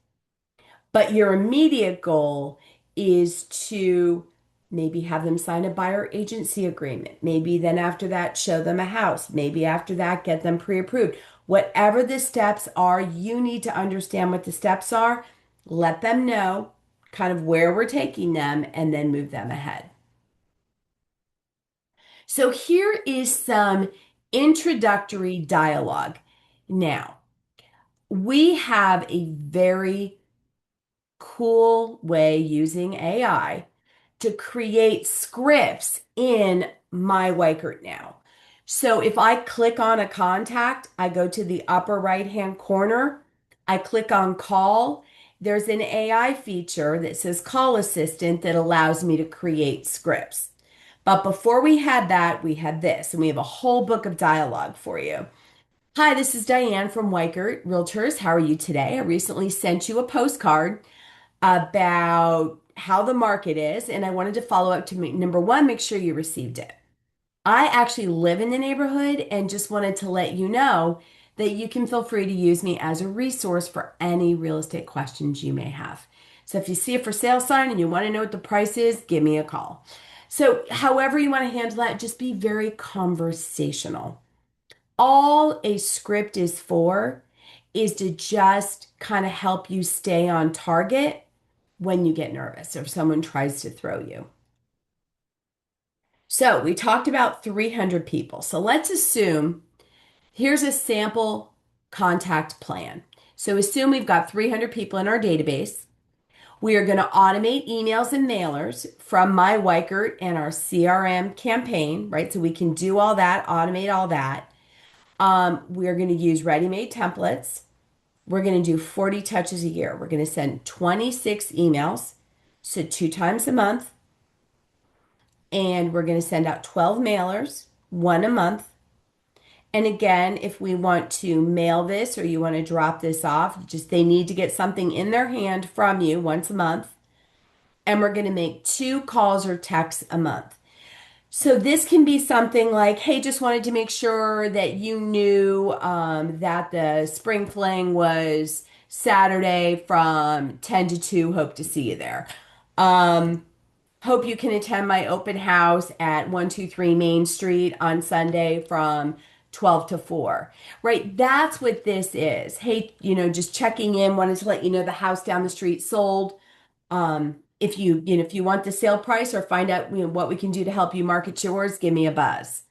[SPEAKER 1] But your immediate goal is to maybe have them sign a buyer agency agreement. Maybe then after that, show them a house. Maybe after that, get them pre-approved. Whatever the steps are, you need to understand what the steps are, let them know kind of where we're taking them, and then move them ahead. So here is some introductory dialogue. Now, we have a very cool way using AI to create scripts in my Weichert now. So if I click on a contact, I go to the upper right-hand corner, I click on call. There's an AI feature that says call assistant that allows me to create scripts. But before we had that, we had this, and we have a whole book of dialogue for you. Hi, this is Diane from Weichert Realtors. How are you today? I recently sent you a postcard about how the market is, and I wanted to follow up to number one, make sure you received it. I actually live in the neighborhood and just wanted to let you know that you can feel free to use me as a resource for any real estate questions you may have. So if you see a for sale sign and you want to know what the price is, give me a call. So, however you want to handle that, just be very conversational. All a script is for is to just kind of help you stay on target when you get nervous or if someone tries to throw you. So we talked about 300 people. So let's assume here's a sample contact plan. So assume we've got 300 people in our database. We are going to automate emails and mailers from My Weichert and our CRM campaign, right? So we can do all that, automate all that. We are going to use ready-made templates. We're going to do 40 touches a year. We're going to send 26 emails, so 2 times a month. And we're going to send out 12 mailers, one a month. And again, if we want to mail this or you want to drop this off, just they need to get something in their hand from you once a month. And we're going to make 2 calls or texts a month. So this can be something like, hey, just wanted to make sure that you knew that the spring fling was Saturday from 10 to 2. Hope to see you there. Hope you can attend my open house at 123 Main Street on Sunday from 12 to 4. Right? That's what this is. Hey, just checking in, wanted to let you know the house down the street sold. If you want the sale price or find out what we can do to help you market yours, give me a buzz.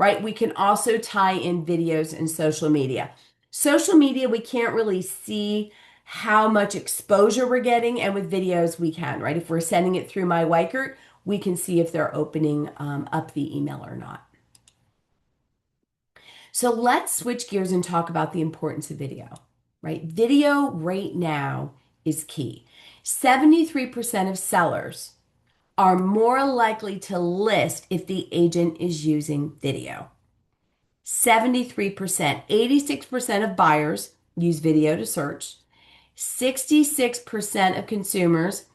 [SPEAKER 1] right? We can also tie in videos and social media. Social media, we can't really see how much exposure we're getting, and with videos, we can, right? If we're sending it through my Weichert, we can see if they're opening up the email or not. So let's switch gears and talk about the importance of video, right? Video right now is key. 73% of sellers are more likely to list if the agent is using video. 73%, 86% of buyers use video to search. 66% of consumers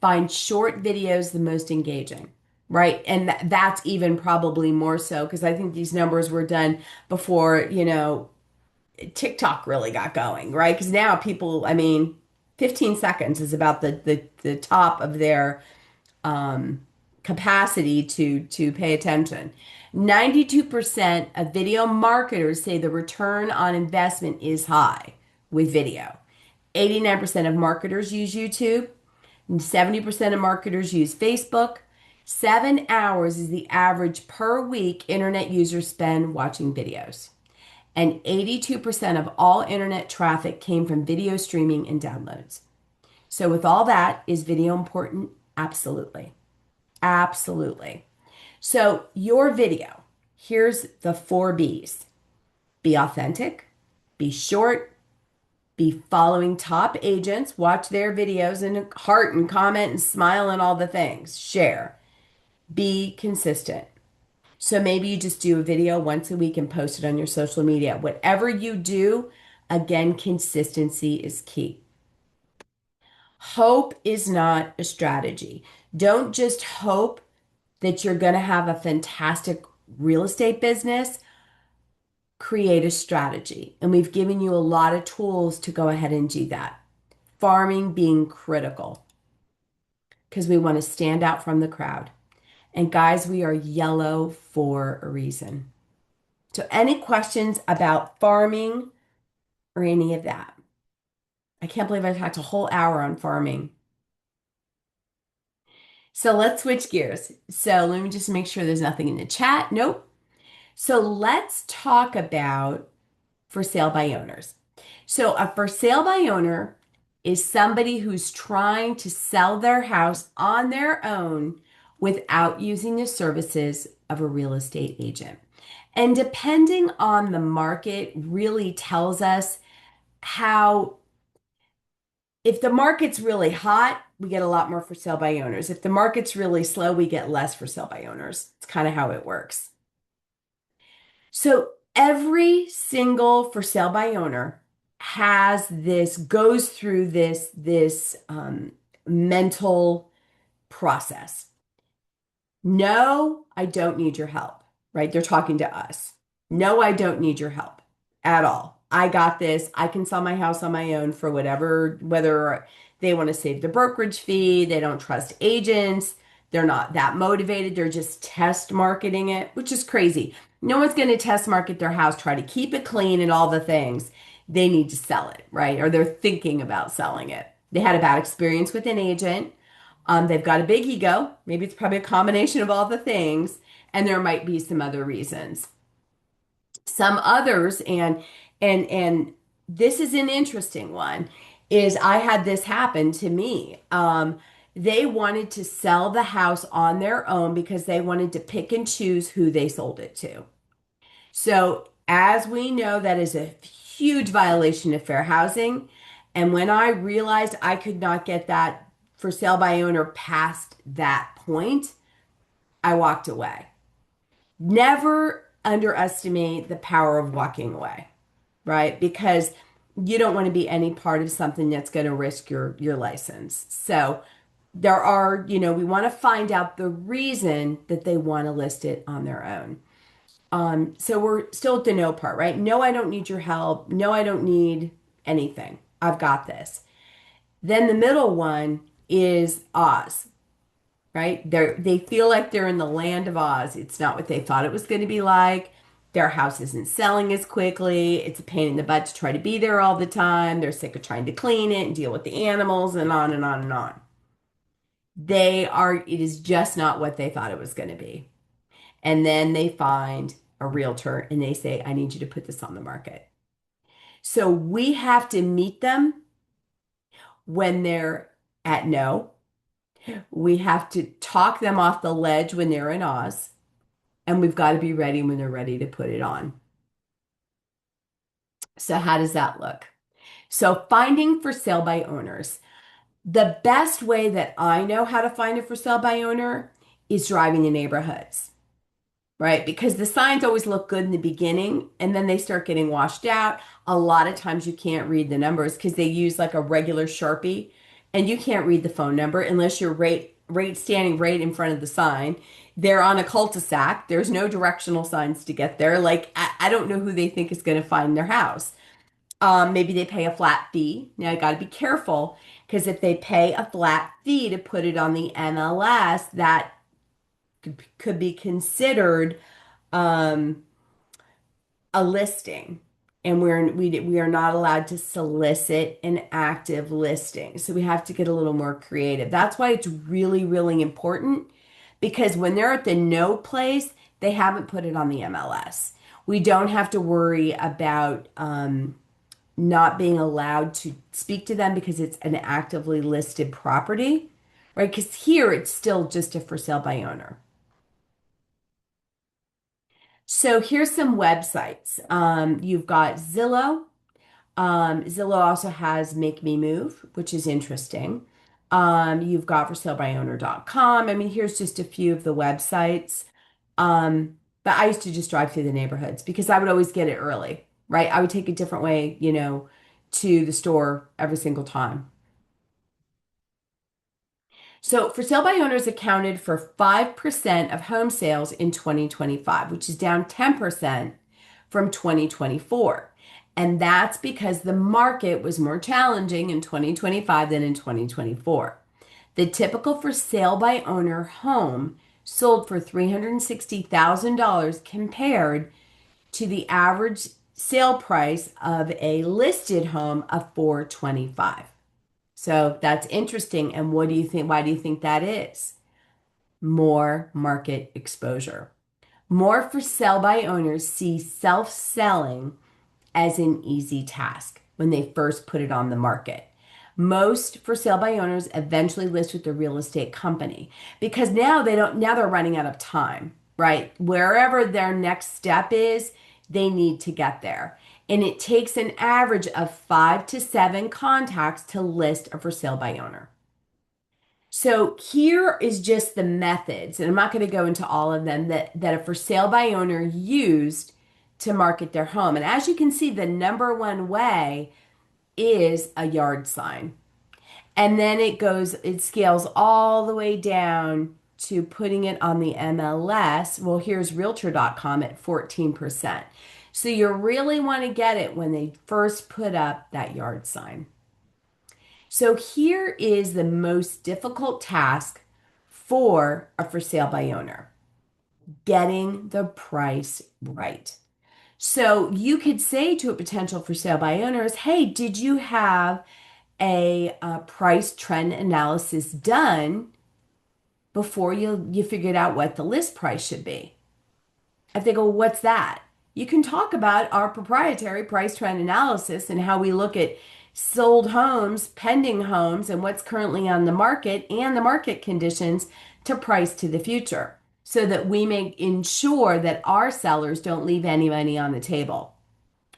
[SPEAKER 1] find short videos the most engaging, right? And that's even probably more so because I think these numbers were done before, TikTok really got going, right? Because now people, I mean, 15 seconds is about the top of their capacity to pay attention. 92% of video marketers say the return on investment is high with video. 89% of marketers use YouTube, and 70% of marketers use Facebook. 7 hours is the average per week internet users spend watching videos. And 82% of all internet traffic came from video streaming and downloads. So, with all that, is video important? Absolutely. Absolutely. So, your video, here's the 4 B's: be authentic, be short, be following top agents, watch their videos and heart and comment and smile and all the things, share, be consistent. So, maybe you just do a video once a week and post it on your social media. Whatever you do, again, consistency is key. Hope is not a strategy. Don't just hope that you're going to have a fantastic real estate business. Create a strategy. And we've given you a lot of tools to go ahead and do that. Farming being critical because we want to stand out from the crowd. And guys, we are yellow for a reason. So, any questions about farming or any of that? I can't believe I talked a whole hour on farming. So, let's switch gears. So, let me just make sure there's nothing in the chat. Nope. So, let's talk about for sale by owners. So, a for sale by owner is somebody who's trying to sell their house on their own without using the services of a real estate agent. And depending on the market, really tells us how, if the market's really hot, we get a lot more for sale by owners. If the market's really slow, we get less for sale by owners. It's kind of how it works. So every single for sale by owner goes through this mental process. No, I don't need your help, right? They're talking to us. No, I don't need your help at all. I got this. I can sell my house on my own for whatever, whether they want to save the brokerage fee, they don't trust agents, they're not that motivated, they're just test marketing it, which is crazy. No one's going to test market their house, try to keep it clean and all the things. They need to sell it, right? Or they're thinking about selling it. They had a bad experience with an agent. They've got a big ego. Maybe it's probably a combination of all the things, and there might be some other reasons. Some others, and this is an interesting one, is I had this happen to me. They wanted to sell the house on their own because they wanted to pick and choose who they sold it to. So, as we know, that is a huge violation of fair housing. And when I realized I could not get that for sale by owner past that point, I walked away. Never underestimate the power of walking away, right? Because you don't want to be any part of something that's going to risk your license. So there are, we want to find out the reason that they want to list it on their own. So we're still at the no part, right? No, I don't need your help. No, I don't need anything. I've got this. Then the middle one is Oz, right? They feel like they're in the land of Oz. It's not what they thought it was going to be like. Their house isn't selling as quickly. It's a pain in the butt to try to be there all the time. They're sick of trying to clean it and deal with the animals and on and on and on. It is just not what they thought it was going to be. And then they find a realtor and they say, I need you to put this on the market. So we have to meet them when they're at no. We have to talk them off the ledge when they're in Oz, and we've got to be ready when they're ready to put it on. So how does that look? So finding for sale by owners. The best way that I know how to find a for sale by owner is driving the neighborhoods, right? Because the signs always look good in the beginning and then they start getting washed out. A lot of times you can't read the numbers because they use like a regular Sharpie and you can't read the phone number unless you're right standing right in front of the sign. They're on a cul-de-sac. There's no directional signs to get there. Like I don't know who they think is going to find their house. Maybe they pay a flat fee. Now I got to be careful because if they pay a flat fee to put it on the MLS, that could be considered um, a listing. And we are not allowed to solicit an active listing. So we have to get a little more creative. That's why it's really, really important because when they're at the no place, they haven't put it on the MLS. We don't have to worry about not being allowed to speak to them because it's an actively listed property, right? Because here it's still just a for sale by owner. So here's some websites. You've got Zillow. Zillow also has Make Me Move, which is interesting. You've got for sale by owner.com. I mean, here's just a few of the websites. But I used to just drive through the neighborhoods because I would always get it early, right? I would take a different way, to the store every single time. So for sale by owners accounted for 5% of home sales in 2025, which is down 10% from 2024. And that's because the market was more challenging in 2025 than in 2024. The typical for sale by owner home sold for $360,000 compared to the average sale price of a listed home of 425. So that's interesting. And what do you think? Why do you think that is? More market exposure. More for sale by owners see self-selling as an easy task when they first put it on the market. Most for sale by owners eventually list with the real estate company because now they're running out of time, right? Wherever their next step is, they need to get there. And it takes an average of 5 to 7 contacts to list a for sale by owner. So here is just the methods, and I'm not going to go into all of them that a for sale by owner used to market their home. And as you can see, the number one way is a yard sign. And then it scales all the way down to putting it on the MLS. Well, here's realtor.com at 14%. So you really want to get it when they first put up that yard sign. So here is the most difficult task for a for sale by owner, getting the price right. So you could say to a potential for sale by owners, hey, did you have a price trend analysis done before you figured out what the list price should be? If they go, what's that? You can talk about our proprietary price trend analysis and how we look at sold homes, pending homes, and what's currently on the market and the market conditions to price to the future so that we may ensure that our sellers don't leave any money on the table.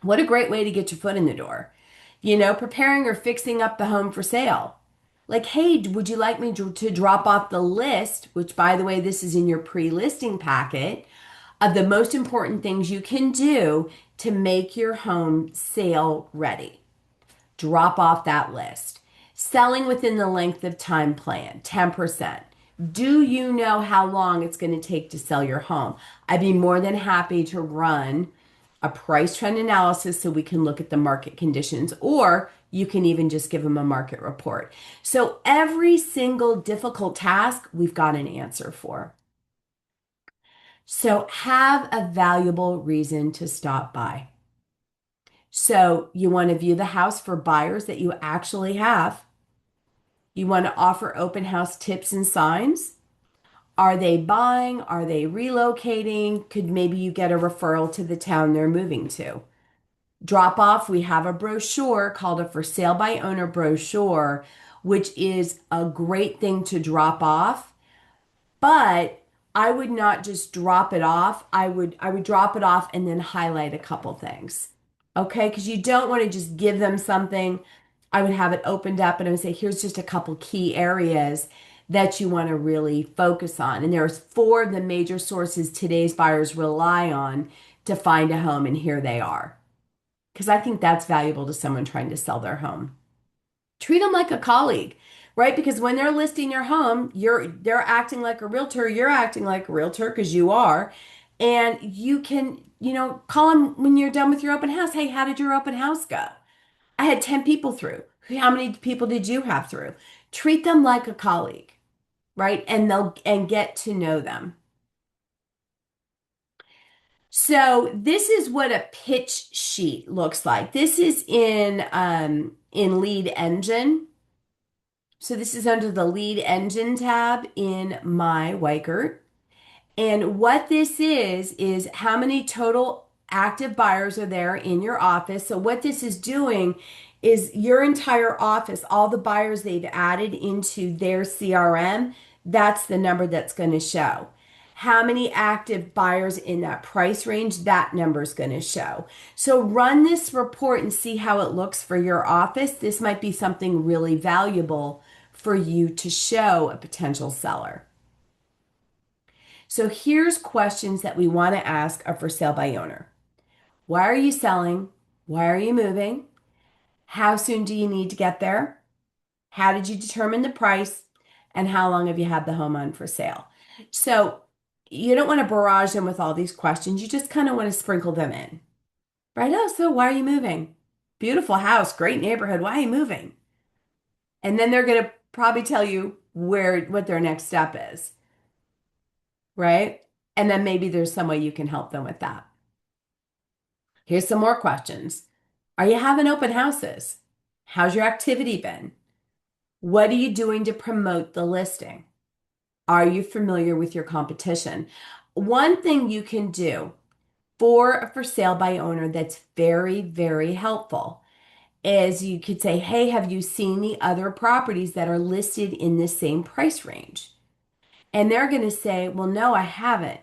[SPEAKER 1] What a great way to get your foot in the door. Preparing or fixing up the home for sale. Like, hey, would you like me to drop off the list, which by the way, this is in your pre-listing packet, of the most important things you can do to make your home sale ready. Drop off that list. Selling within the length of time plan, 10%. Do you know how long it's going to take to sell your home? I'd be more than happy to run a price trend analysis so we can look at the market conditions, or you can even just give them a market report. So every single difficult task, we've got an answer for. So have a valuable reason to stop by. So you want to view the house for buyers that you actually have. You want to offer open house tips and signs. Are they buying? Are they relocating? Could maybe you get a referral to the town they're moving to? Drop off, we have a brochure called a for sale by owner brochure, which is a great thing to drop off. But I would not just drop it off. I would drop it off and then highlight a couple things. Okay? Because you don't want to just give them something. I would have it opened up and I would say, here's just a couple key areas that you want to really focus on. And there's four of the major sources today's buyers rely on to find a home, and here they are. Because I think that's valuable to someone trying to sell their home. Treat them like a colleague, right? Because when they're listing your home, they're acting like a realtor, you're acting like a realtor because you are. And you can, call them when you're done with your open house. Hey, how did your open house go? I had 10 people through. How many people did you have through? Treat them like a colleague, right? And get to know them. So this is what a pitch sheet looks like. This is in Lead Engine. So this is under the Lead Engine tab in My Weichert. And what this is how many total active buyers are there in your office. So what this is doing is your entire office, all the buyers they've added into their CRM, that's the number that's going to show. How many active buyers in that price range, that number is going to show. So run this report and see how it looks for your office. This might be something really valuable for you to show a potential seller. So here's questions that we want to ask a for sale by owner. Why are you selling? Why are you moving? How soon do you need to get there? How did you determine the price? And how long have you had the home on for sale? So you don't want to barrage them with all these questions. You just kind of want to sprinkle them in. Right? Oh, so why are you moving? Beautiful house, great neighborhood. Why are you moving? And then they're going to probably tell you what their next step is. Right? And then maybe there's some way you can help them with that. Here's some more questions. Are you having open houses? How's your activity been? What are you doing to promote the listing? Are you familiar with your competition? One thing you can do for a for sale by owner that's very, very helpful is you could say, hey, have you seen the other properties that are listed in the same price range? And they're going to say, well, no, I haven't.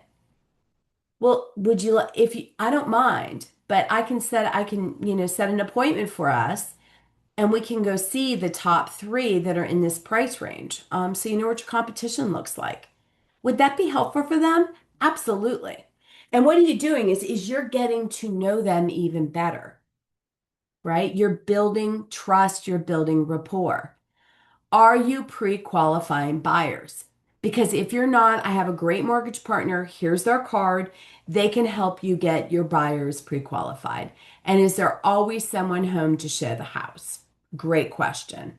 [SPEAKER 1] Well, would you, if you, I don't mind, but set an appointment for us and we can go see the top three that are in this price range. So you know what your competition looks like. Would that be helpful for them? Absolutely. And what are you doing is you're getting to know them even better, right? You're building trust, you're building rapport. Are you pre-qualifying buyers? Because if you're not, I have a great mortgage partner. Here's their card. They can help you get your buyers pre-qualified. And is there always someone home to show the house? Great question.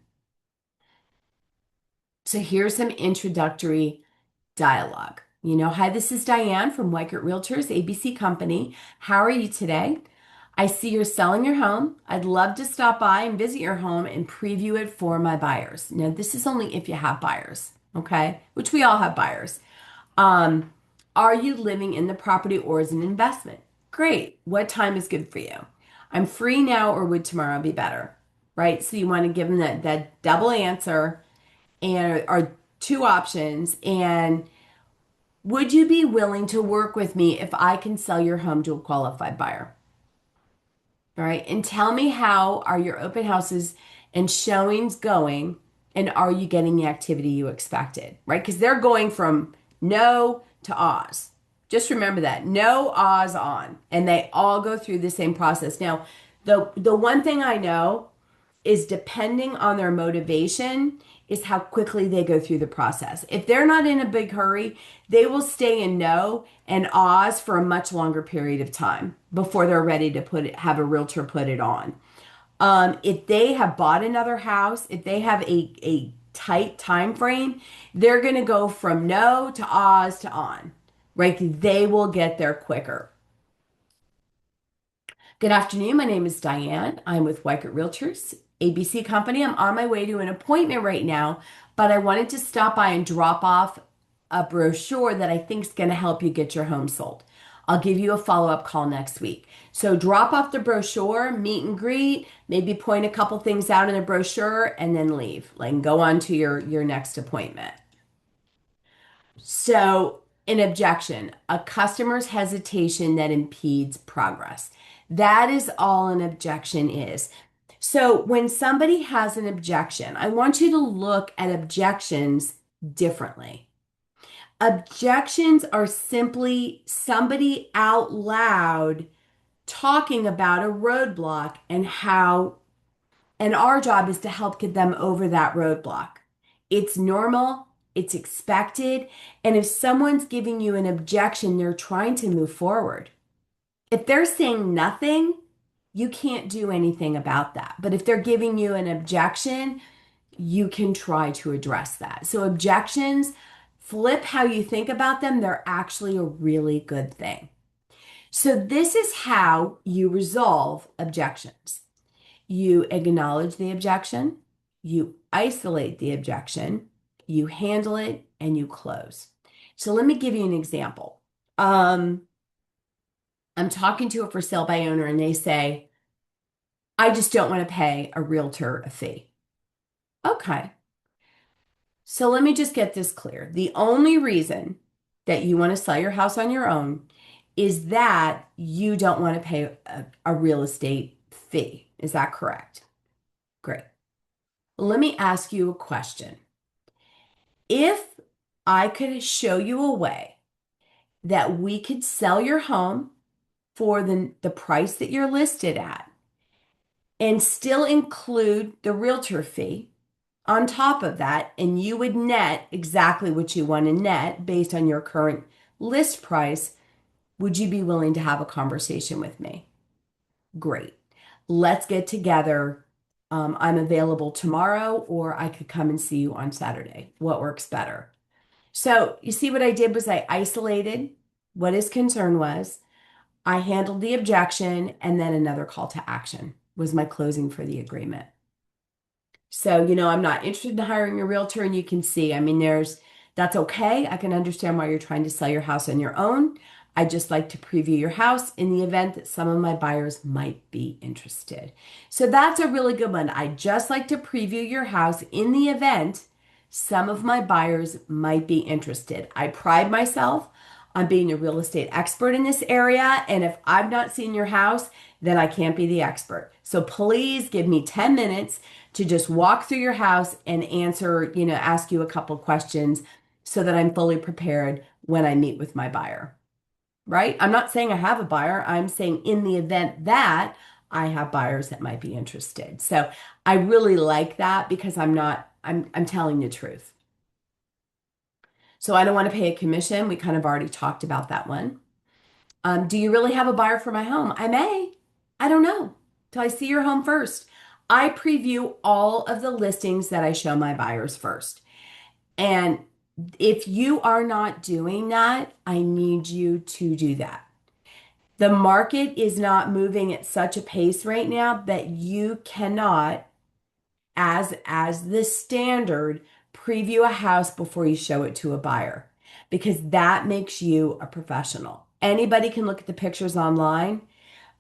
[SPEAKER 1] So here's some introductory dialogue. Hi, this is Diane from Weichert Realtors, ABC Company. How are you today? I see you're selling your home. I'd love to stop by and visit your home and preview it for my buyers. Now, this is only if you have buyers, okay? Which we all have buyers. Um, are you living in the property or is it an investment? Great. What time is good for you? I'm free now or would tomorrow be better? Right? So you want to give them that double answer and or two options. And would you be willing to work with me if I can sell your home to a qualified buyer? All right. And tell me, how are your open houses and showings going? And are you getting the activity you expected? Right? Because they're going from no to Oz. Just remember that. No, Oz, on. And they all go through the same process. Now, the one thing I know is depending on their motivation is how quickly they go through the process. If they're not in a big hurry, they will stay in no and Oz for a much longer period of time before they're ready to have a realtor put it on. If they have bought another house, if they have a tight time frame, they're going to go from no to Oz to on, right? They will get there quicker. Good afternoon. My name is Diane. I'm with Weichert Realtors, ABC Company. I'm on my way to an appointment right now, but I wanted to stop by and drop off a brochure that I think is going to help you get your home sold. I'll give you a follow-up call next week. So drop off the brochure, meet and greet, maybe point a couple things out in the brochure and then leave. Like go on to your next appointment. So, an objection, a customer's hesitation that impedes progress. That is all an objection is. So, when somebody has an objection, I want you to look at objections differently. Objections are simply somebody out loud talking about a roadblock and how, and our job is to help get them over that roadblock. It's normal, it's expected, and if someone's giving you an objection, they're trying to move forward. If they're saying nothing, you can't do anything about that. But if they're giving you an objection, you can try to address that. So, objections, flip how you think about them, they're actually a really good thing. So, this is how you resolve objections. You acknowledge the objection, you isolate the objection, you handle it, and you close. So let me give you an example. I'm talking to a for sale by owner and they say, I just don't want to pay a realtor a fee. Okay. So let me just get this clear. The only reason that you want to sell your house on your own is that you don't want to pay a real estate fee. Is that correct? Great. Let me ask you a question. If I could show you a way that we could sell your home for the price that you're listed at and still include the realtor fee on top of that, and you would net exactly what you want to net based on your current list price, would you be willing to have a conversation with me? Great. Let's get together. I'm available tomorrow, or I could come and see you on Saturday. What works better? So you see what I did was I isolated what his concern was. I handled the objection, and then another call to action was my closing for the agreement. So, I'm not interested in hiring a realtor, and you can see, I mean, that's okay. I can understand why you're trying to sell your house on your own. I just like to preview your house in the event that some of my buyers might be interested. So that's a really good one. I just like to preview your house in the event some of my buyers might be interested. I pride myself on being a real estate expert in this area, and if I've not seen your house, then I can't be the expert. So please give me 10 minutes to just walk through your house and answer, ask you a couple questions so that I'm fully prepared when I meet with my buyer, right? I'm not saying I have a buyer. I'm saying in the event that I have buyers that might be interested. So I really like that because I'm telling the truth. So I don't want to pay a commission. We kind of already talked about that one. Do you really have a buyer for my home? I may. I don't know till I see your home first. I preview all of the listings that I show my buyers first. And if you are not doing that, I need you to do that. The market is not moving at such a pace right now that you cannot, as the standard, preview a house before you show it to a buyer because that makes you a professional. Anybody can look at the pictures online,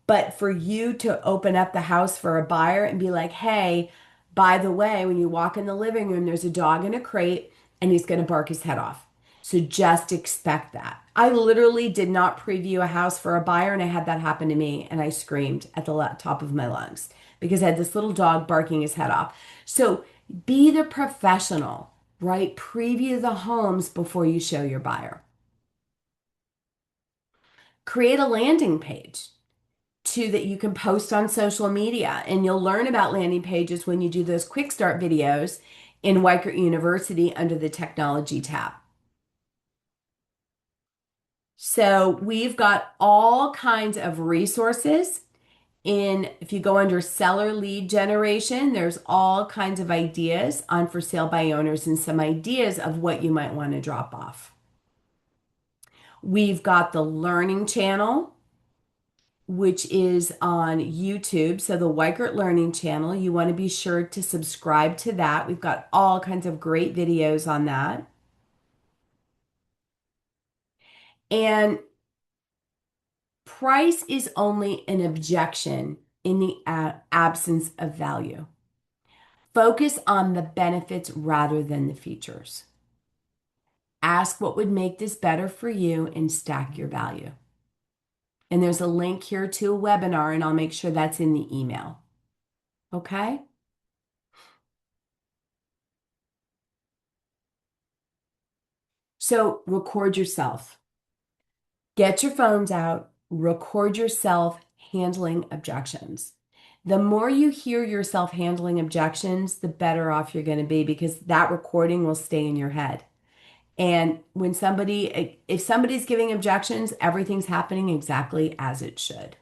[SPEAKER 1] but for you to open up the house for a buyer and be like, hey, by the way, when you walk in the living room, there's a dog in a crate and he's going to bark his head off. So just expect that. I literally did not preview a house for a buyer and I had that happen to me and I screamed at the top of my lungs because I had this little dog barking his head off. So be the professional, right? Preview the homes before you show your buyer. Create a landing page too that you can post on social media. And you'll learn about landing pages when you do those quick start videos in Weichert University under the technology tab. So we've got all kinds of resources if you go under seller lead generation, there's all kinds of ideas on for sale by owners and some ideas of what you might want to drop off. We've got the learning channel, which is on YouTube. So the Weichert Learning Channel, you want to be sure to subscribe to that. We've got all kinds of great videos on that. And price is only an objection in the absence of value. Focus on the benefits rather than the features. Ask what would make this better for you and stack your value. And there's a link here to a webinar, and I'll make sure that's in the email. Okay? So record yourself. Get your phones out, record yourself handling objections. The more you hear yourself handling objections, the better off you're going to be because that recording will stay in your head. And if somebody's giving objections, everything's happening exactly as it should.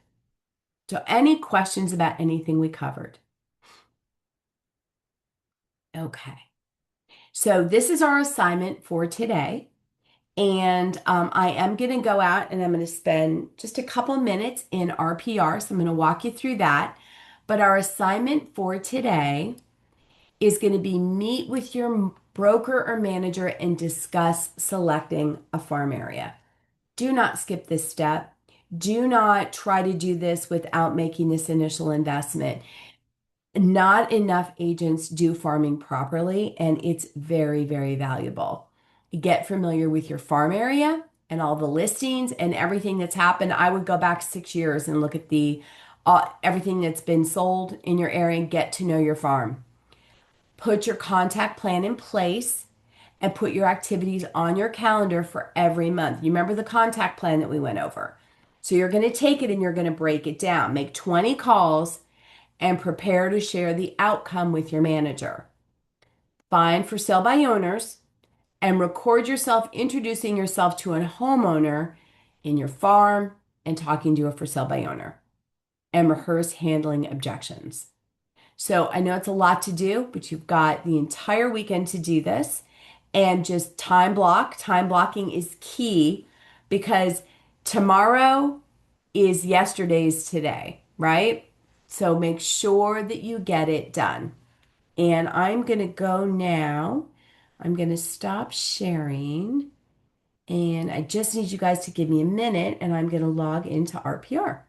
[SPEAKER 1] So, any questions about anything we covered? Okay. So, this is our assignment for today. And I am going to go out and I'm going to spend just a couple minutes in RPR. So, I'm going to walk you through that. But our assignment for today is going to be meet with your broker or manager and discuss selecting a farm area. Do not skip this step. Do not try to do this without making this initial investment. Not enough agents do farming properly, and it's very, very valuable. Get familiar with your farm area and all the listings and everything that's happened. I would go back 6 years and look at the everything that's been sold in your area and get to know your farm. Put your contact plan in place and put your activities on your calendar for every month. You remember the contact plan that we went over. So you're going to take it and you're going to break it down. Make 20 calls and prepare to share the outcome with your manager. Find for sale by owners and record yourself introducing yourself to a homeowner in your farm and talking to a for sale by owner and rehearse handling objections. So I know it's a lot to do, but you've got the entire weekend to do this and just time block. Time blocking is key because tomorrow is yesterday's today, right? So make sure that you get it done. And I'm going to go now. I'm going to stop sharing. And I just need you guys to give me a minute and I'm going to log into RPR.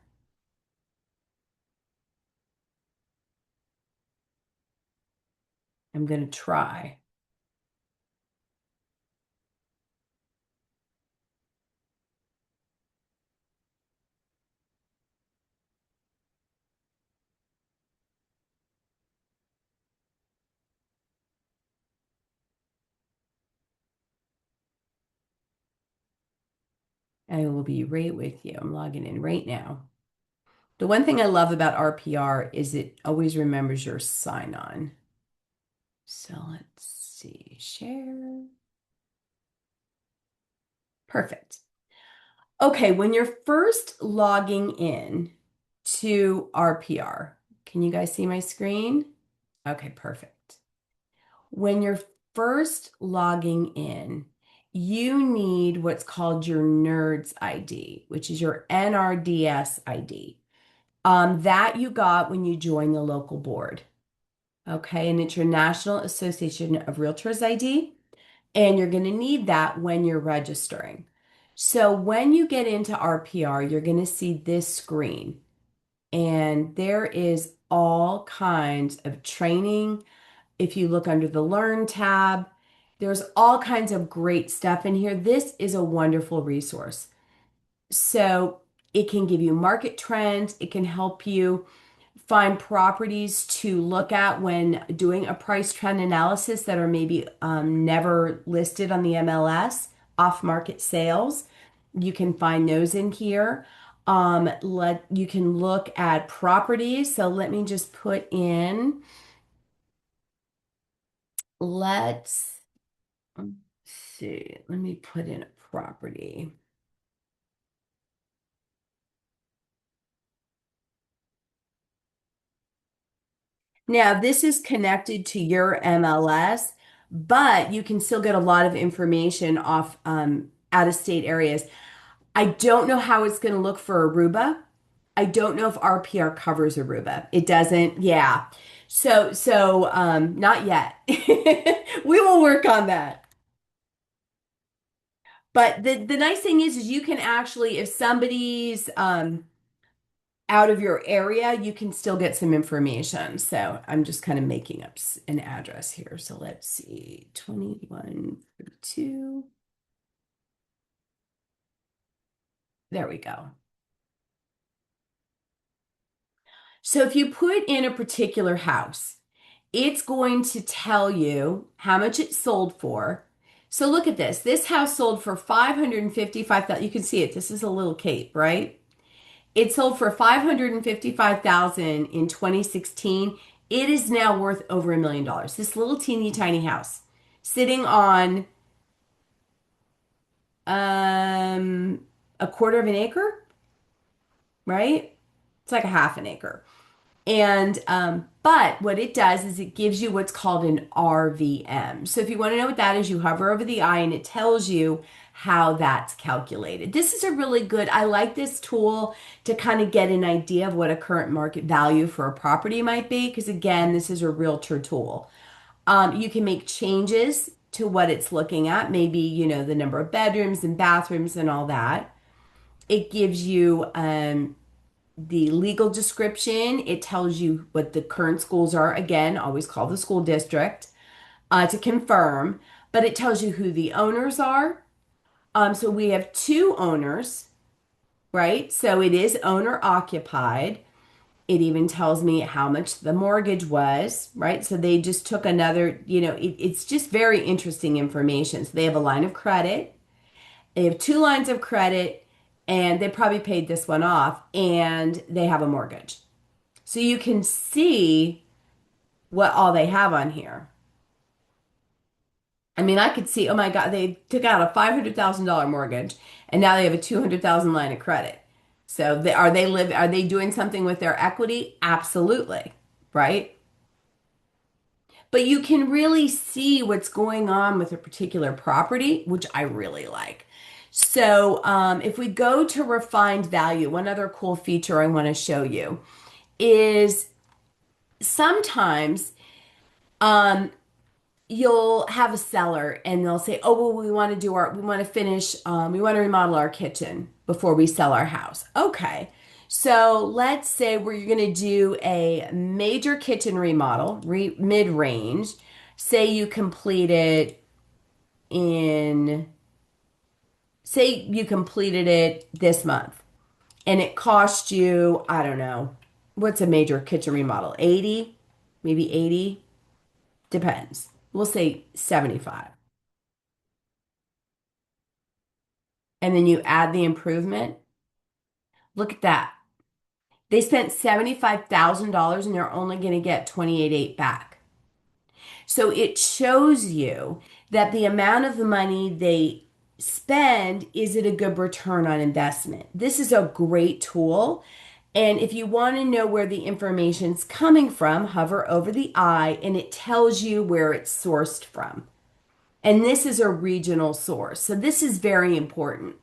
[SPEAKER 1] I'm going to try. I will be right with you. I'm logging in right now. The one thing I love about RPR is it always remembers your sign on. So let's see, share. Perfect. Okay, when you're first logging in to RPR, can you guys see my screen? Okay, perfect. When you're first logging in, you need what's called your NERDS ID, which is your NRDS ID. That you got when you joined the local board. Okay, and it's your National Association of Realtors ID, and you're going to need that when you're registering. So when you get into RPR, you're going to see this screen, and there is all kinds of training. If you look under the Learn tab, there's all kinds of great stuff in here. This is a wonderful resource. So it can give you market trends, it can help you find properties to look at when doing a price trend analysis that are maybe never listed on the MLS, off market sales. You can find those in here. You can look at properties. So let me just put in, let's see, let me put in a property. Now, this is connected to your MLS, but you can still get a lot of information off out of state areas. I don't know how it's going to look for Aruba. I don't know if RPR covers Aruba. It doesn't. Yeah. Not yet. We will work on that. But the nice thing is you can actually, if somebody's out of your area, you can still get some information. So I'm just kind of making up an address here. So let's see, 2142. There we go. So if you put in a particular house, it's going to tell you how much it sold for. So look at this. This house sold for 555,000. You can see it. This is a little cape, right? It sold for 555,000 in 2016. It is now worth over $1 million. This little teeny tiny house sitting on a quarter of an acre, right? It's like a half an acre. And but what it does is it gives you what's called an RVM. So if you want to know what that is, you hover over the I and it tells you how that's calculated. This is a really good, I like this tool to kind of get an idea of what a current market value for a property might be, because again, this is a realtor tool. You can make changes to what it's looking at, maybe, the number of bedrooms and bathrooms and all that. It gives you the legal description. It tells you what the current schools are. Again, always call the school district to confirm, but it tells you who the owners are. So we have two owners, right? So it is owner occupied. It even tells me how much the mortgage was, right? So they just took another, it's just very interesting information. So they have a line of credit, they have two lines of credit, and they probably paid this one off, and they have a mortgage. So you can see what all they have on here. I mean, I could see, oh my God, they took out a $500,000 mortgage and now they have a 200,000 line of credit. So are they doing something with their equity? Absolutely, right? But you can really see what's going on with a particular property, which I really like. So if we go to refined value, one other cool feature I want to show you is sometimes you'll have a seller and they'll say, "Oh, well, we want to finish, we want to remodel our kitchen before we sell our house." Okay. So let's say we're going to do a major kitchen remodel, mid-range. Say you complete it in, say you completed it this month and it cost you, I don't know, what's a major kitchen remodel? 80, maybe 80, depends. We'll say 75. And then you add the improvement. Look at that. They spent $75,000 and they're only going to get 28.8 back. So it shows you that the amount of the money they spend, is it a good return on investment? This is a great tool. And if you want to know where the information's coming from, hover over the I and it tells you where it's sourced from. And this is a regional source. So this is very important.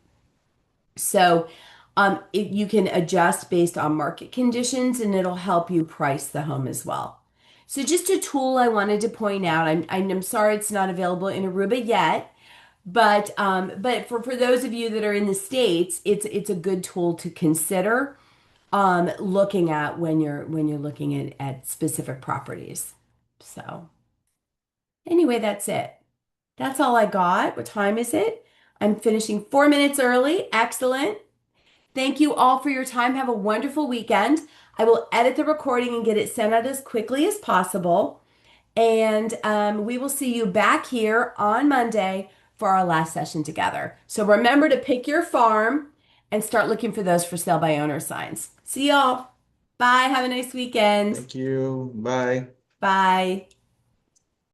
[SPEAKER 1] So you can adjust based on market conditions and it'll help you price the home as well. So just a tool I wanted to point out. I'm sorry it's not available in Aruba yet, but for those of you that are in the States, it's a good tool to consider looking at when you're looking at specific properties. So anyway, that's it. That's all I got. What time is it? I'm finishing 4 minutes early. Excellent. Thank you all for your time. Have a wonderful weekend. I will edit the recording and get it sent out as quickly as possible. And we will see you back here on Monday for our last session together. So remember to pick your farm and start looking for those for sale by owner signs. See y'all. Bye. Have a nice weekend.
[SPEAKER 2] Thank you. Bye.
[SPEAKER 1] Bye.